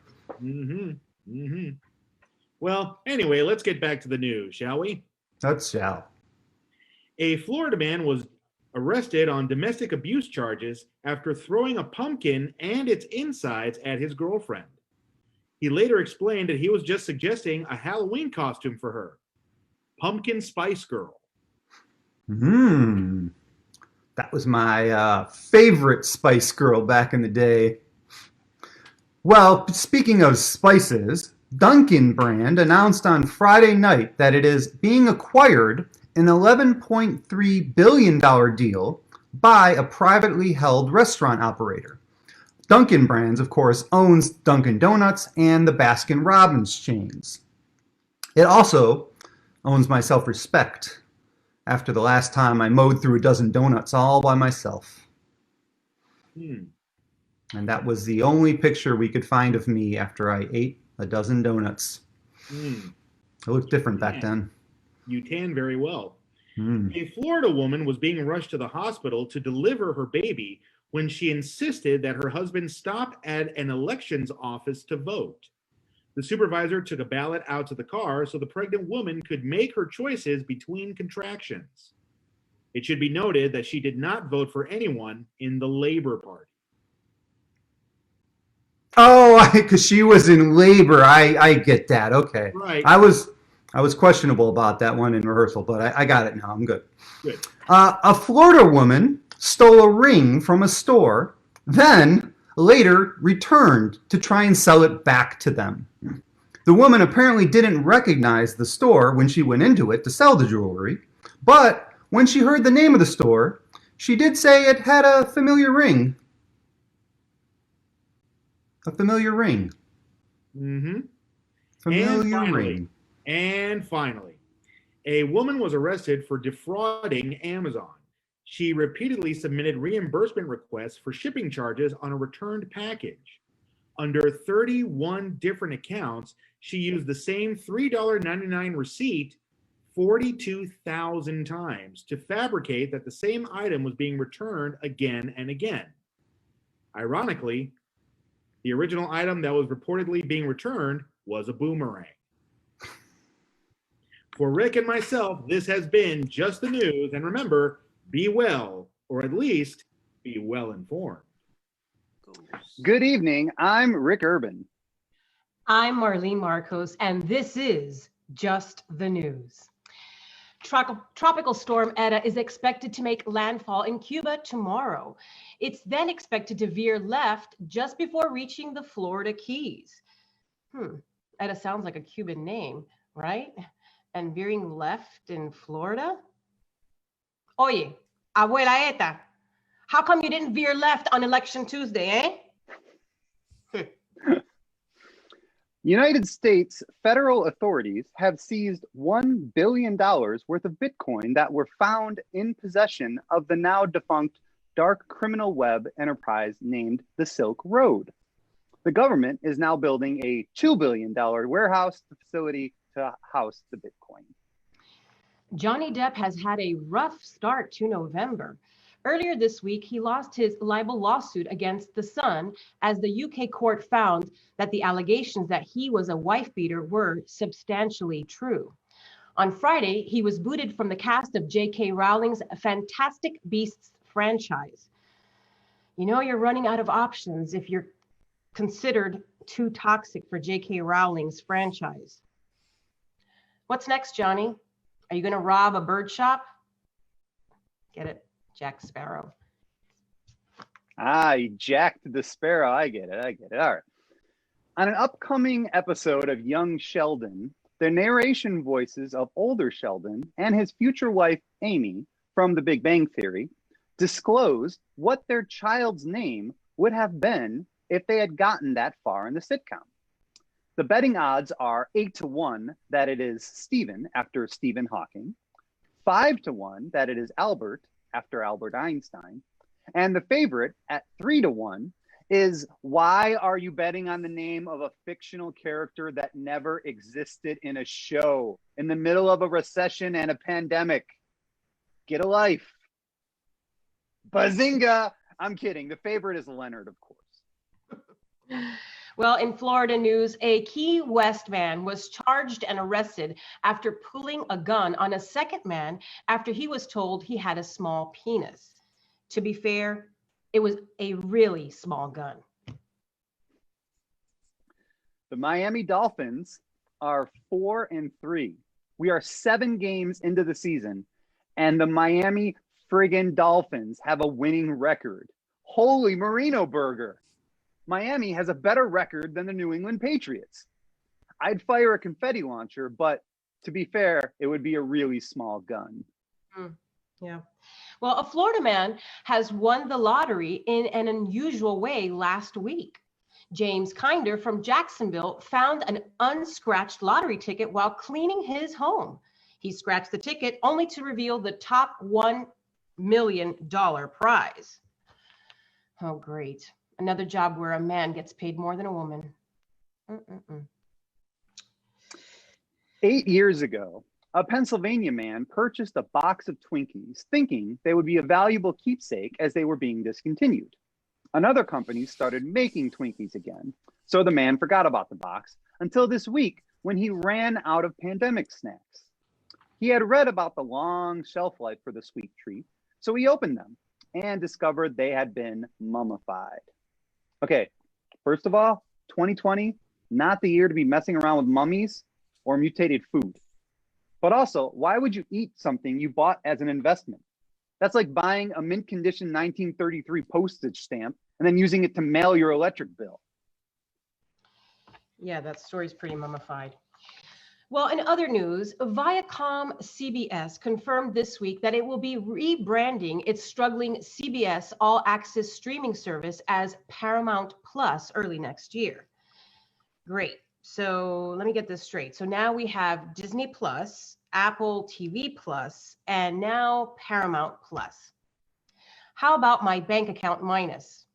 Well, anyway, let's get back to the news, shall we? Let's shall. A Florida man was arrested on domestic abuse charges after throwing a pumpkin and its insides at his girlfriend. He later explained that he was just suggesting a Halloween costume for her. Pumpkin Spice Girl. That was my favorite Spice Girl back in the day. Well, speaking of spices, Dunkin' brand announced on Friday night that it is being acquired an $11.3 billion deal by a privately held restaurant operator. Dunkin' Brands, of course, owns Dunkin' Donuts and the Baskin-Robbins chains. It also owns my self-respect after the last time I mowed through a dozen donuts all by myself. And that was the only picture we could find of me after I ate a dozen donuts. It looked different back then. You tan very well. A Florida woman was being rushed to the hospital to deliver her baby when she insisted that her husband stop at an elections office to vote. The supervisor took a ballot out to the car so the pregnant woman could make her choices between contractions. It should be noted that she did not vote for anyone in the Labor Party. Oh, because she was in labor. I get that. Okay. Right. I was questionable about that one in rehearsal, but I got it now. I'm good. Good. A Florida woman stole a ring from a store, then later returned to try and sell it back to them. The woman apparently didn't recognize the store when she went into it to sell the jewelry, but when she heard the name of the store, she did say it had a familiar ring. A familiar ring. Familiar ring. And finally, a woman was arrested for defrauding Amazon. She repeatedly submitted reimbursement requests for shipping charges on a returned package. Under 31 different accounts, she used the same $3.99 receipt 42,000 times to fabricate that the same item was being returned again and again. Ironically, the original item that was reportedly being returned was a boomerang. For Rick and myself, this has been Just the News, and remember, be well, or at least be well informed. Good evening. I'm Rick Urban. I'm Marlene Marcos, and this is Just the News. Tropical storm Eta is expected to make landfall in Cuba tomorrow. It's then expected to veer left just before reaching the Florida Keys. Eta sounds like a Cuban name, right? And veering left in Florida? Oye, abuela Eta, how come you didn't veer left on Election Tuesday, eh? United States federal authorities have seized $1 billion worth of Bitcoin that were found in possession of the now defunct dark criminal web enterprise named the Silk Road. The government is now building a $2 billion warehouse facility to house the Bitcoin. Johnny Depp has had a rough start to November. Earlier this week, he lost his libel lawsuit against The Sun as the UK court found that the allegations that he was a wife beater were substantially true. On Friday, he was booted from the cast of J.K. Rowling's Fantastic Beasts franchise. You know you're running out of options if you're considered too toxic for J.K. Rowling's franchise. What's next, Johnny? Are you going to rob a bird shop? Get it? Jack Sparrow. He jacked the sparrow. I get it. All right. On an upcoming episode of Young Sheldon, the narration voices of older Sheldon and his future wife, Amy, from The Big Bang Theory, disclosed what their child's name would have been if they had gotten that far in the sitcom. The betting odds are 8-1 that it is Stephen after Stephen Hawking, 5-1 that it is Albert after Albert Einstein, and the favorite at 3-1 is why are you betting on the name of a fictional character that never existed in a show in the middle of a recession and a pandemic? Get a life. Bazinga! I'm kidding. The favorite is Leonard, of course. Well, in Florida news, a Key West man was charged and arrested after pulling a gun on a second man after he was told he had a small penis. To be fair, it was a really small gun. The Miami Dolphins are 4-3. We are 7 games into the season, and the Miami friggin' Dolphins have a winning record. Holy Marino Burger. Miami has a better record than the New England Patriots. I'd fire a confetti launcher, but to be fair, it would be a really small gun. Yeah. Well, a Florida man has won the lottery in an unusual way last week. James Kinder from Jacksonville found an unscratched lottery ticket while cleaning his home. He scratched the ticket only to reveal the top $1 million prize. Oh, great. Another job where a man gets paid more than a woman. 8 years ago, a Pennsylvania man purchased a box of Twinkies, thinking they would be a valuable keepsake as they were being discontinued. Another company started making Twinkies again, so the man forgot about the box until this week when he ran out of pandemic snacks. He had read about the long shelf life for the sweet treat, so he opened them and discovered they had been mummified. Okay, first of all, 2020, not the year to be messing around with mummies or mutated food. But also, why would you eat something you bought as an investment? That's like buying a mint condition 1933 postage stamp and then using it to mail your electric bill. Yeah, that story's pretty mummified. Well, in other news, Viacom CBS confirmed this week that it will be rebranding its struggling CBS All Access streaming service as Paramount Plus early next year. Great. So let me get this straight. So now we have Disney Plus, Apple TV Plus, and now Paramount Plus. How about my bank account minus?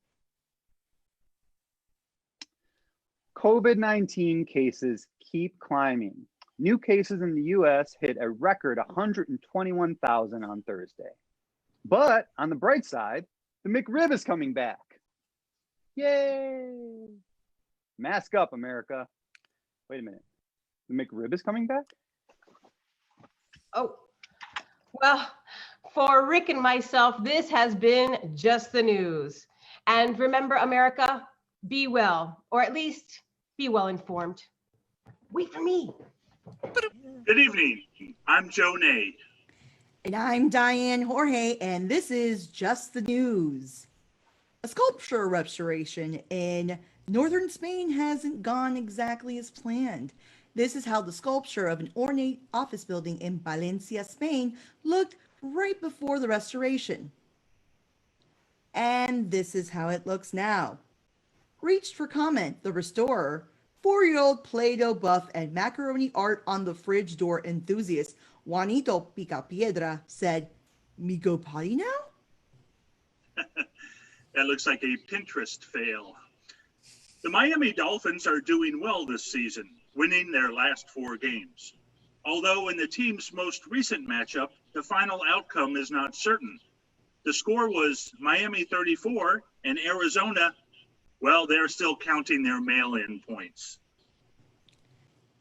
COVID-19 cases keep climbing. New cases in the US hit a record 121,000 on Thursday. But on the bright side, the McRib is coming back. Yay! Mask up, America. Wait a minute. The McRib is coming back? Oh, well, for Rick and myself, this has been Just the News. And remember, America, be well, or at least be well informed. Wait for me. Good evening. I'm Joe Ney. And I'm Diane Jorge, and this is Just the News. A sculpture restoration in northern Spain hasn't gone exactly as planned. This is how the sculpture of an ornate office building in Valencia, Spain looked right before the restoration. And this is how it looks now. Reached for comment, the restorer, 4-year-old Play-Doh buff and macaroni art on the fridge door enthusiast Juanito Picapiedra said, "Me go potty now?" That looks like a Pinterest fail. The Miami Dolphins are doing well this season, winning their last 4 games. Although in the team's most recent matchup, the final outcome is not certain. The score was Miami 34 and Arizona, well, they're still counting their mail-in points.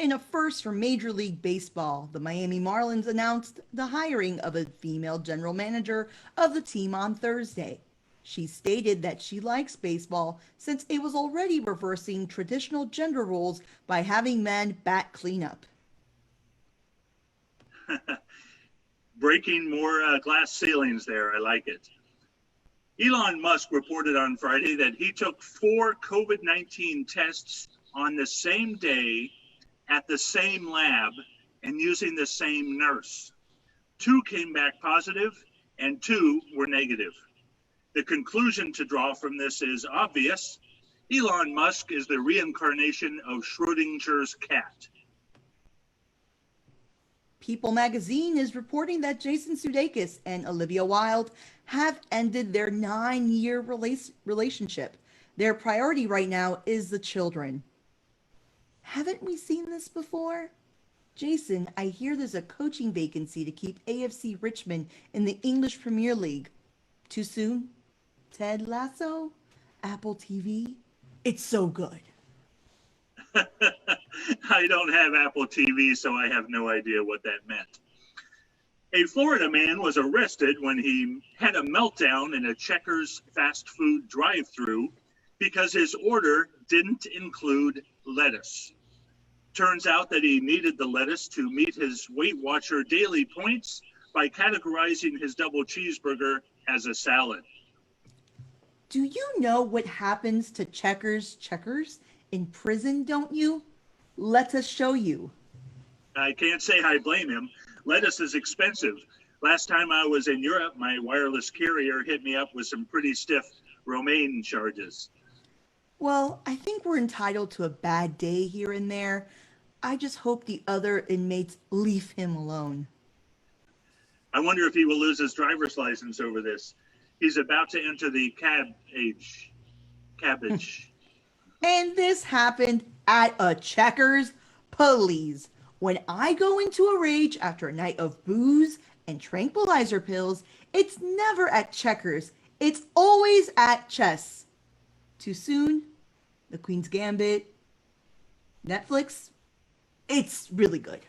In a first for Major League Baseball, the Miami Marlins announced the hiring of a female general manager of the team on Thursday. She stated that she likes baseball since it was already reversing traditional gender roles by having men bat cleanup. Breaking more glass ceilings there. I like it. Elon Musk reported on Friday that he took 4 COVID-19 tests on the same day at the same lab and using the same nurse. 2 came back positive and 2 were negative. The conclusion to draw from this is obvious. Elon Musk is the reincarnation of Schrodinger's cat. People magazine is reporting that Jason Sudeikis and Olivia Wilde have ended their 9-year relationship. Their priority right now is the children. Haven't we seen this before? Jason, I hear there's a coaching vacancy to keep AFC Richmond in the English Premier League. Too soon? Ted Lasso? Apple TV? It's so good. I don't have Apple TV, so I have no idea what that meant. A Florida man was arrested when he had a meltdown in a Checkers fast food drive-thru because his order didn't include lettuce. Turns out that he needed the lettuce to meet his Weight Watcher daily points by categorizing his double cheeseburger as a salad. Do you know what happens to Checkers in prison, don't you? Let us show you. I can't say I blame him. Lettuce is expensive. Last time I was in Europe, my wireless carrier hit me up with some pretty stiff romaine charges. Well, I think we're entitled to a bad day here and there. I just hope the other inmates leave him alone. I wonder if he will lose his driver's license over this. He's about to enter the cabbage. And this happened at a Checkers. Please, when I go into a rage after a night of booze and tranquilizer pills, it's never at Checkers. It's always at chess. Too soon? The Queen's Gambit? Netflix? It's really good.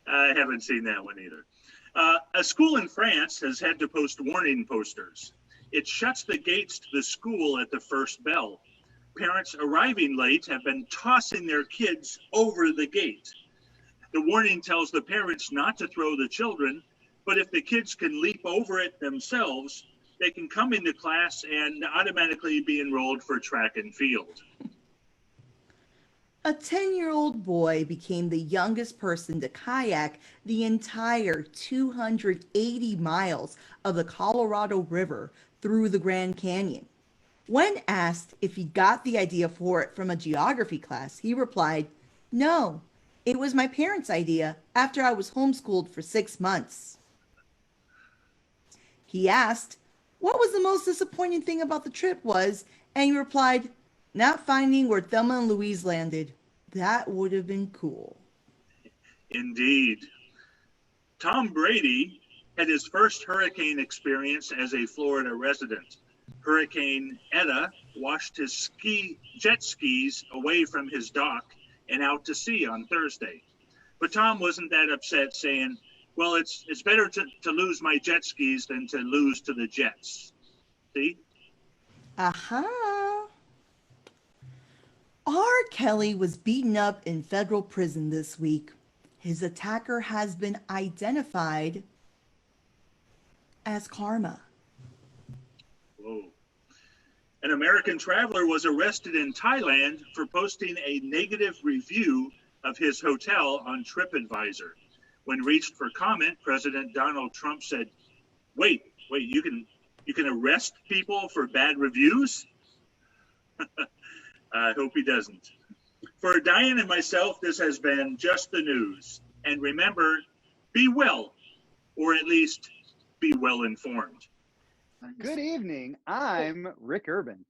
I haven't seen that one either. A school in France has had to post warning posters. It shuts the gates to the school at the first bell. Parents arriving late have been tossing their kids over the gate. The warning tells the parents not to throw the children, but if the kids can leap over it themselves, they can come into class and automatically be enrolled for track and field. A 10-year-old boy became the youngest person to kayak the entire 280 miles of the Colorado River through the Grand Canyon. When asked if he got the idea for it from a geography class, he replied, "No, it was my parents' idea after I was homeschooled for 6 months." He asked what was the most disappointing thing about the trip was, and he replied, "Not finding where Thelma and Louise landed. That would have been cool." Indeed. Tom Brady had his first hurricane experience as a Florida resident. Hurricane Eta washed his jet skis away from his dock and out to sea on Thursday. But Tom wasn't that upset, saying, well, it's better to lose my jet skis than to lose to the Jets. See? Aha. R. Kelly was beaten up in federal prison this week. His attacker has been identified as Karma. Whoa. An American traveler was arrested in Thailand for posting a negative review of his hotel on TripAdvisor. When reached for comment, President Donald Trump said, wait, you can arrest people for bad reviews? I hope he doesn't. For Diane and myself, this has been Just the News. And remember, be well, or at least be well informed. Good evening. I'm Rick Urban.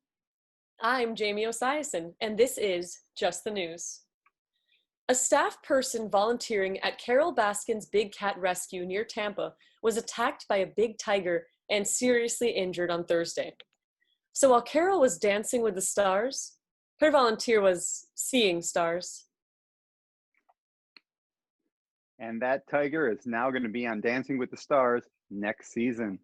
I'm Jamie Osiason, and this is Just the News. A staff person volunteering at Carol Baskin's Big Cat Rescue near Tampa was attacked by a big tiger and seriously injured on Thursday. So while Carol was dancing with the stars, her volunteer was seeing stars. And that tiger is now going to be on Dancing with the Stars next season.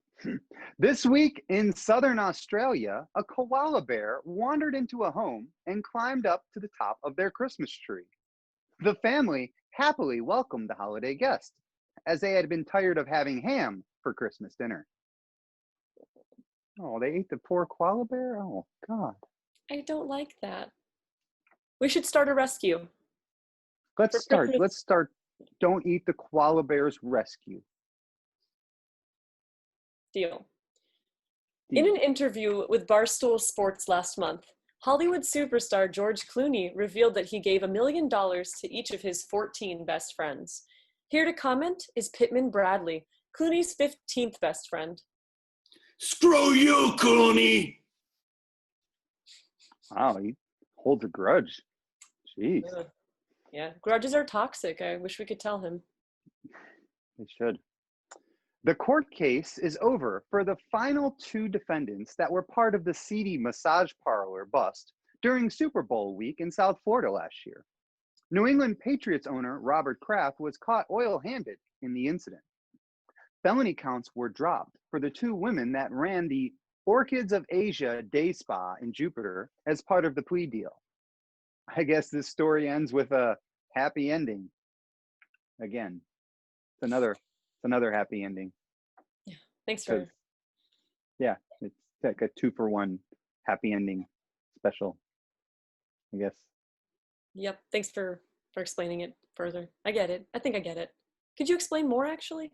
This week in southern Australia, a koala bear wandered into a home and climbed up to the top of their Christmas tree. The family happily welcomed the holiday guest, as they had been tired of having ham for Christmas dinner. Oh, they ate the poor koala bear? Oh, God. I don't like that. We should start a rescue. Let's start. Don't eat the koala bear's rescue. Deal. In an interview with Barstool Sports last month, Hollywood superstar George Clooney revealed that he gave $1 million to each of his 14 best friends. Here to comment is Pittman Bradley, Clooney's 15th best friend. Screw you, Clooney! Wow, he holds a grudge. Jeez. Yeah, grudges are toxic. I wish we could tell him. They should. The court case is over for the final two defendants that were part of the seedy massage parlor bust during Super Bowl week in South Florida last year. New England Patriots owner Robert Kraft was caught oil-handed in the incident. Felony counts were dropped for the two women that ran the Orchids of Asia Day Spa in Jupiter as part of the plea deal. I guess this story ends with a happy ending. Again, it's another happy ending. Yeah, thanks for. Yeah, it's like a 2-for-1 happy ending special, I guess. Yep, thanks for explaining it further. I get it. I think I get it. Could you explain more, actually?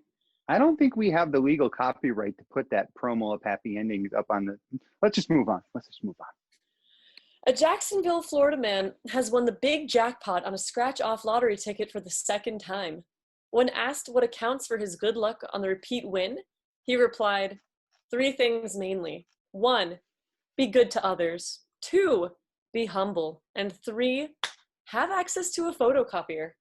I don't think we have the legal copyright to put that promo of happy endings up on the. Let's just move on. A Jacksonville, Florida man has won the big jackpot on a scratch-off lottery ticket for the second time. When asked what accounts for his good luck on the repeat win, he replied, 3 things mainly. 1, be good to others. 2, be humble. And 3, have access to a photocopier.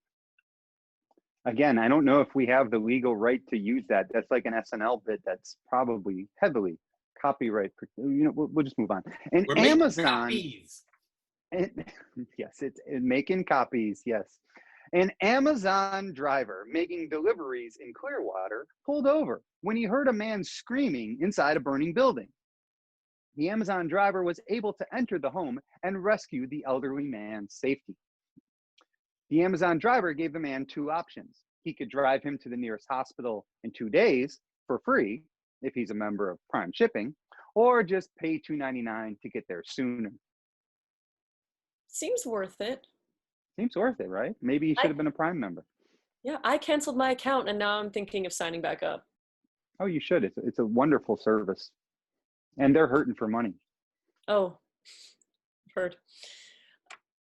Again, I don't know if we have the legal right to use that. That's like an SNL bit that's probably heavily copyright. We'll just move on. And We're Amazon. Yes, it's making copies. Yes. An Amazon driver making deliveries in Clearwater pulled over when he heard a man screaming inside a burning building. The Amazon driver was able to enter the home and rescue the elderly man's safety. The Amazon driver gave the man 2 options. He could drive him to the nearest hospital in 2 days for free, if he's a member of Prime Shipping, or just pay $2.99 to get there sooner. Seems worth it. Seems worth it, right? Maybe he should have been a Prime member. Yeah, I canceled my account and now I'm thinking of signing back up. Oh, you should. It's a wonderful service. And they're hurting for money. Oh, heard.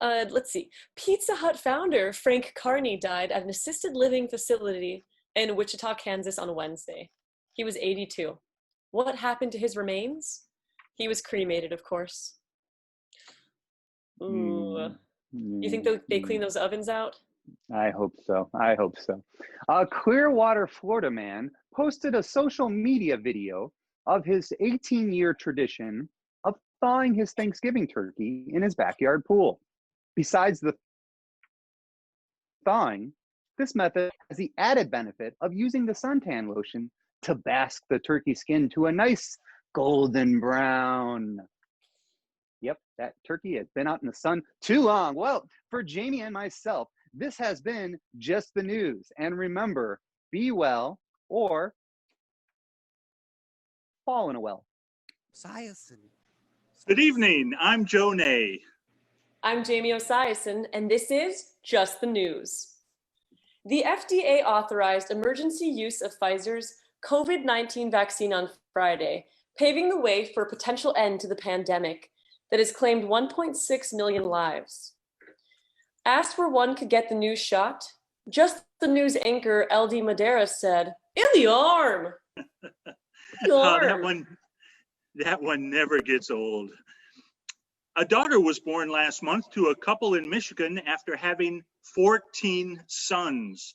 Let's see. Pizza Hut founder Frank Carney died at an assisted living facility in Wichita, Kansas on Wednesday. He was 82. What happened to his remains? He was cremated, of course. Ooh. You think they clean those ovens out? I hope so. A Clearwater, Florida man posted a social media video of his 18-year tradition of thawing his Thanksgiving turkey in his backyard pool. Besides the thawing, this method has the added benefit of using the suntan lotion to bask the turkey skin to a nice golden brown. Yep, that turkey has been out in the sun too long. Well, for Jamie and myself, This has been Just the News. And remember, be well or fall in a well. Good evening. I'm Joe Nay. I'm Jamie Osiris-Rex, and this is Just the News. The FDA authorized emergency use of Pfizer's COVID-19 vaccine on Friday, paving the way for a potential end to the pandemic that has claimed 1.6 million lives. Asked where one could get the new shot, Just the News anchor LD Madeira said, "In the arm." That one never gets old. A daughter was born last month to a couple in Michigan after having 14 sons.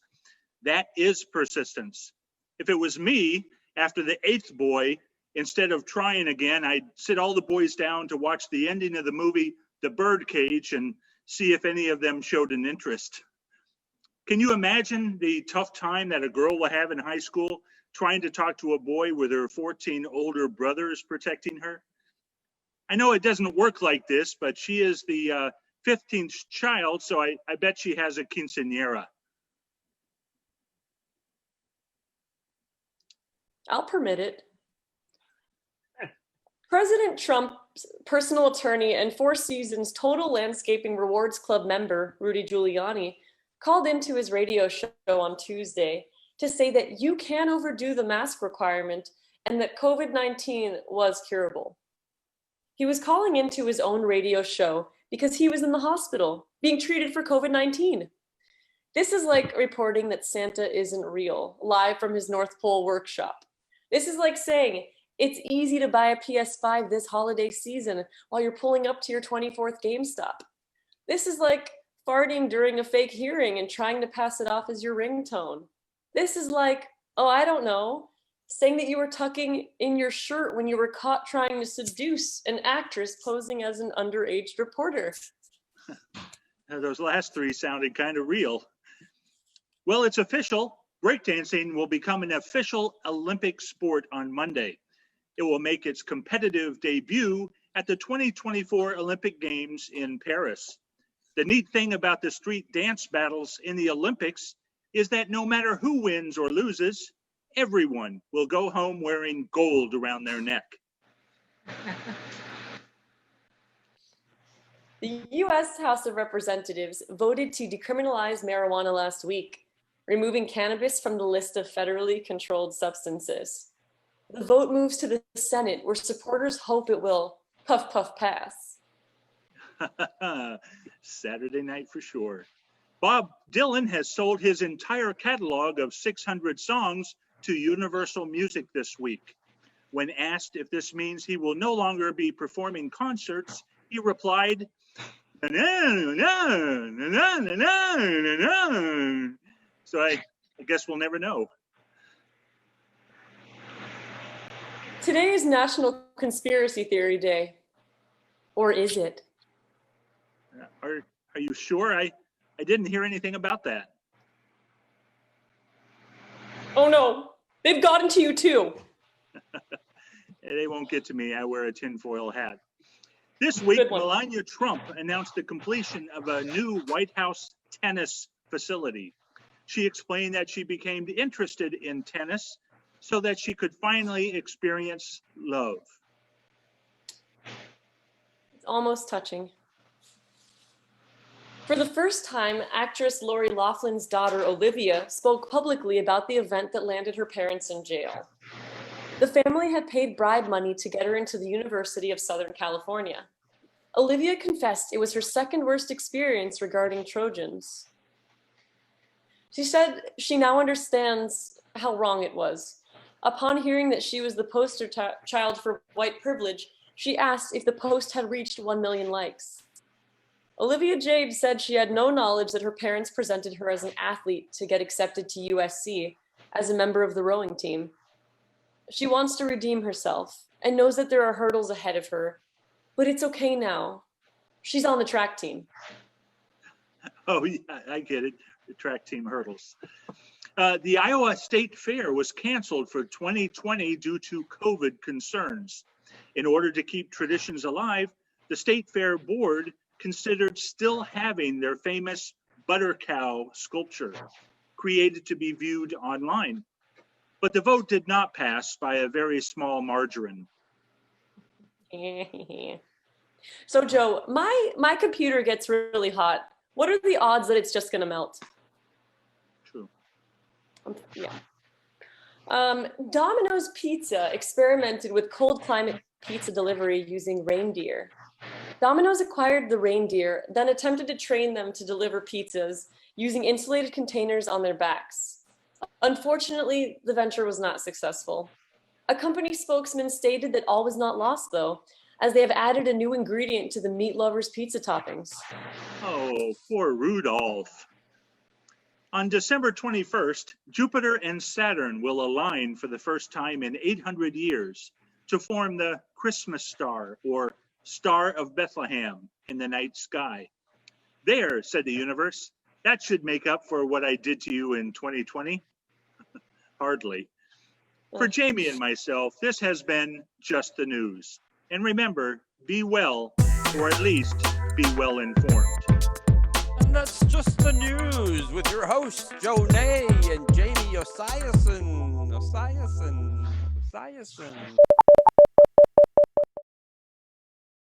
That is persistence. If it was me, after the 8th boy, instead of trying again, I'd sit all the boys down to watch the ending of the movie The Birdcage and see if any of them showed an interest. Can you imagine the tough time that a girl will have in high school trying to talk to a boy with her 14 older brothers protecting her? I know it doesn't work like this, but she is the 15th child, so I bet she has a quinceañera. I'll permit it. President Trump's personal attorney and Four Seasons Total Landscaping Rewards Club member, Rudy Giuliani, called into his radio show on Tuesday to say that you can overdo the mask requirement and that COVID-19 was curable. He was calling into his own radio show because he was in the hospital being treated for COVID-19. This is like reporting that Santa isn't real, live from his North Pole workshop. This is like saying it's easy to buy a PS5 this holiday season while you're pulling up to your 24th GameStop. This is like farting during a fake hearing and trying to pass it off as your ringtone. This is like, oh, I don't know, saying that you were tucking in your shirt when you were caught trying to seduce an actress posing as an underage reporter. Those last three sounded kind of real. Well, it's official. Breakdancing will become an official Olympic sport on Monday. It will make its competitive debut at the 2024 Olympic Games in Paris. The neat thing about the street dance battles in the Olympics is that no matter who wins or loses, everyone will go home wearing gold around their neck. The U.S. House of Representatives voted to decriminalize marijuana last week, removing cannabis from the list of federally controlled substances. The vote moves to the Senate, where supporters hope it will puff, puff, pass. Saturday night for sure. Bob Dylan has sold his entire catalog of 600 songs to Universal Music this week. When asked if this means he will no longer be performing concerts, he replied, so I guess we'll never know. Today is National Conspiracy Theory Day. Or is it? Are you sure? I didn't hear anything about that. Oh no, they've gotten to you too. They won't get to me. I wear a tinfoil hat. This week, Melania Trump announced the completion of a new White House tennis facility. She explained that she became interested in tennis so that she could finally experience love. It's almost touching. For the first time, actress Lori Loughlin's daughter, Olivia, spoke publicly about the event that landed her parents in jail. The family had paid bribe money to get her into the University of Southern California. Olivia confessed it was her second worst experience regarding Trojans. She said she now understands how wrong it was. Upon hearing that she was the poster child for white privilege, she asked if the post had reached 1 million likes. Olivia Jade said she had no knowledge that her parents presented her as an athlete to get accepted to USC as a member of the rowing team. She wants to redeem herself and knows that there are hurdles ahead of her, but it's okay now. She's on the track team. Oh, yeah, I get it. The track team hurdles. The Iowa State Fair was canceled for 2020 due to COVID concerns. In order to keep traditions alive, the State Fair Board considered still having their famous butter cow sculpture, created to be viewed online. But the vote did not pass by a very small margin. So Joe, my computer gets really hot. What are the odds that it's just gonna melt? True. Yeah. Domino's Pizza experimented with cold climate pizza delivery using reindeer. Domino's acquired the reindeer, then attempted to train them to deliver pizzas using insulated containers on their backs. Unfortunately, the venture was not successful. A company spokesman stated that all was not lost, though, as they have added a new ingredient to the meat lovers' pizza toppings. Oh, poor Rudolph. On December 21st, Jupiter and Saturn will align for the first time in 800 years to form the Christmas star, or Star of Bethlehem, in the night sky. There, said the universe, that should make up for what I did to you in 2020. Hardly. For Jamie and myself, this has been Just the News. And remember, be well, or at least be well informed. And that's Just the News with your hosts, Joe Nay and Jamie Osiris-Rex.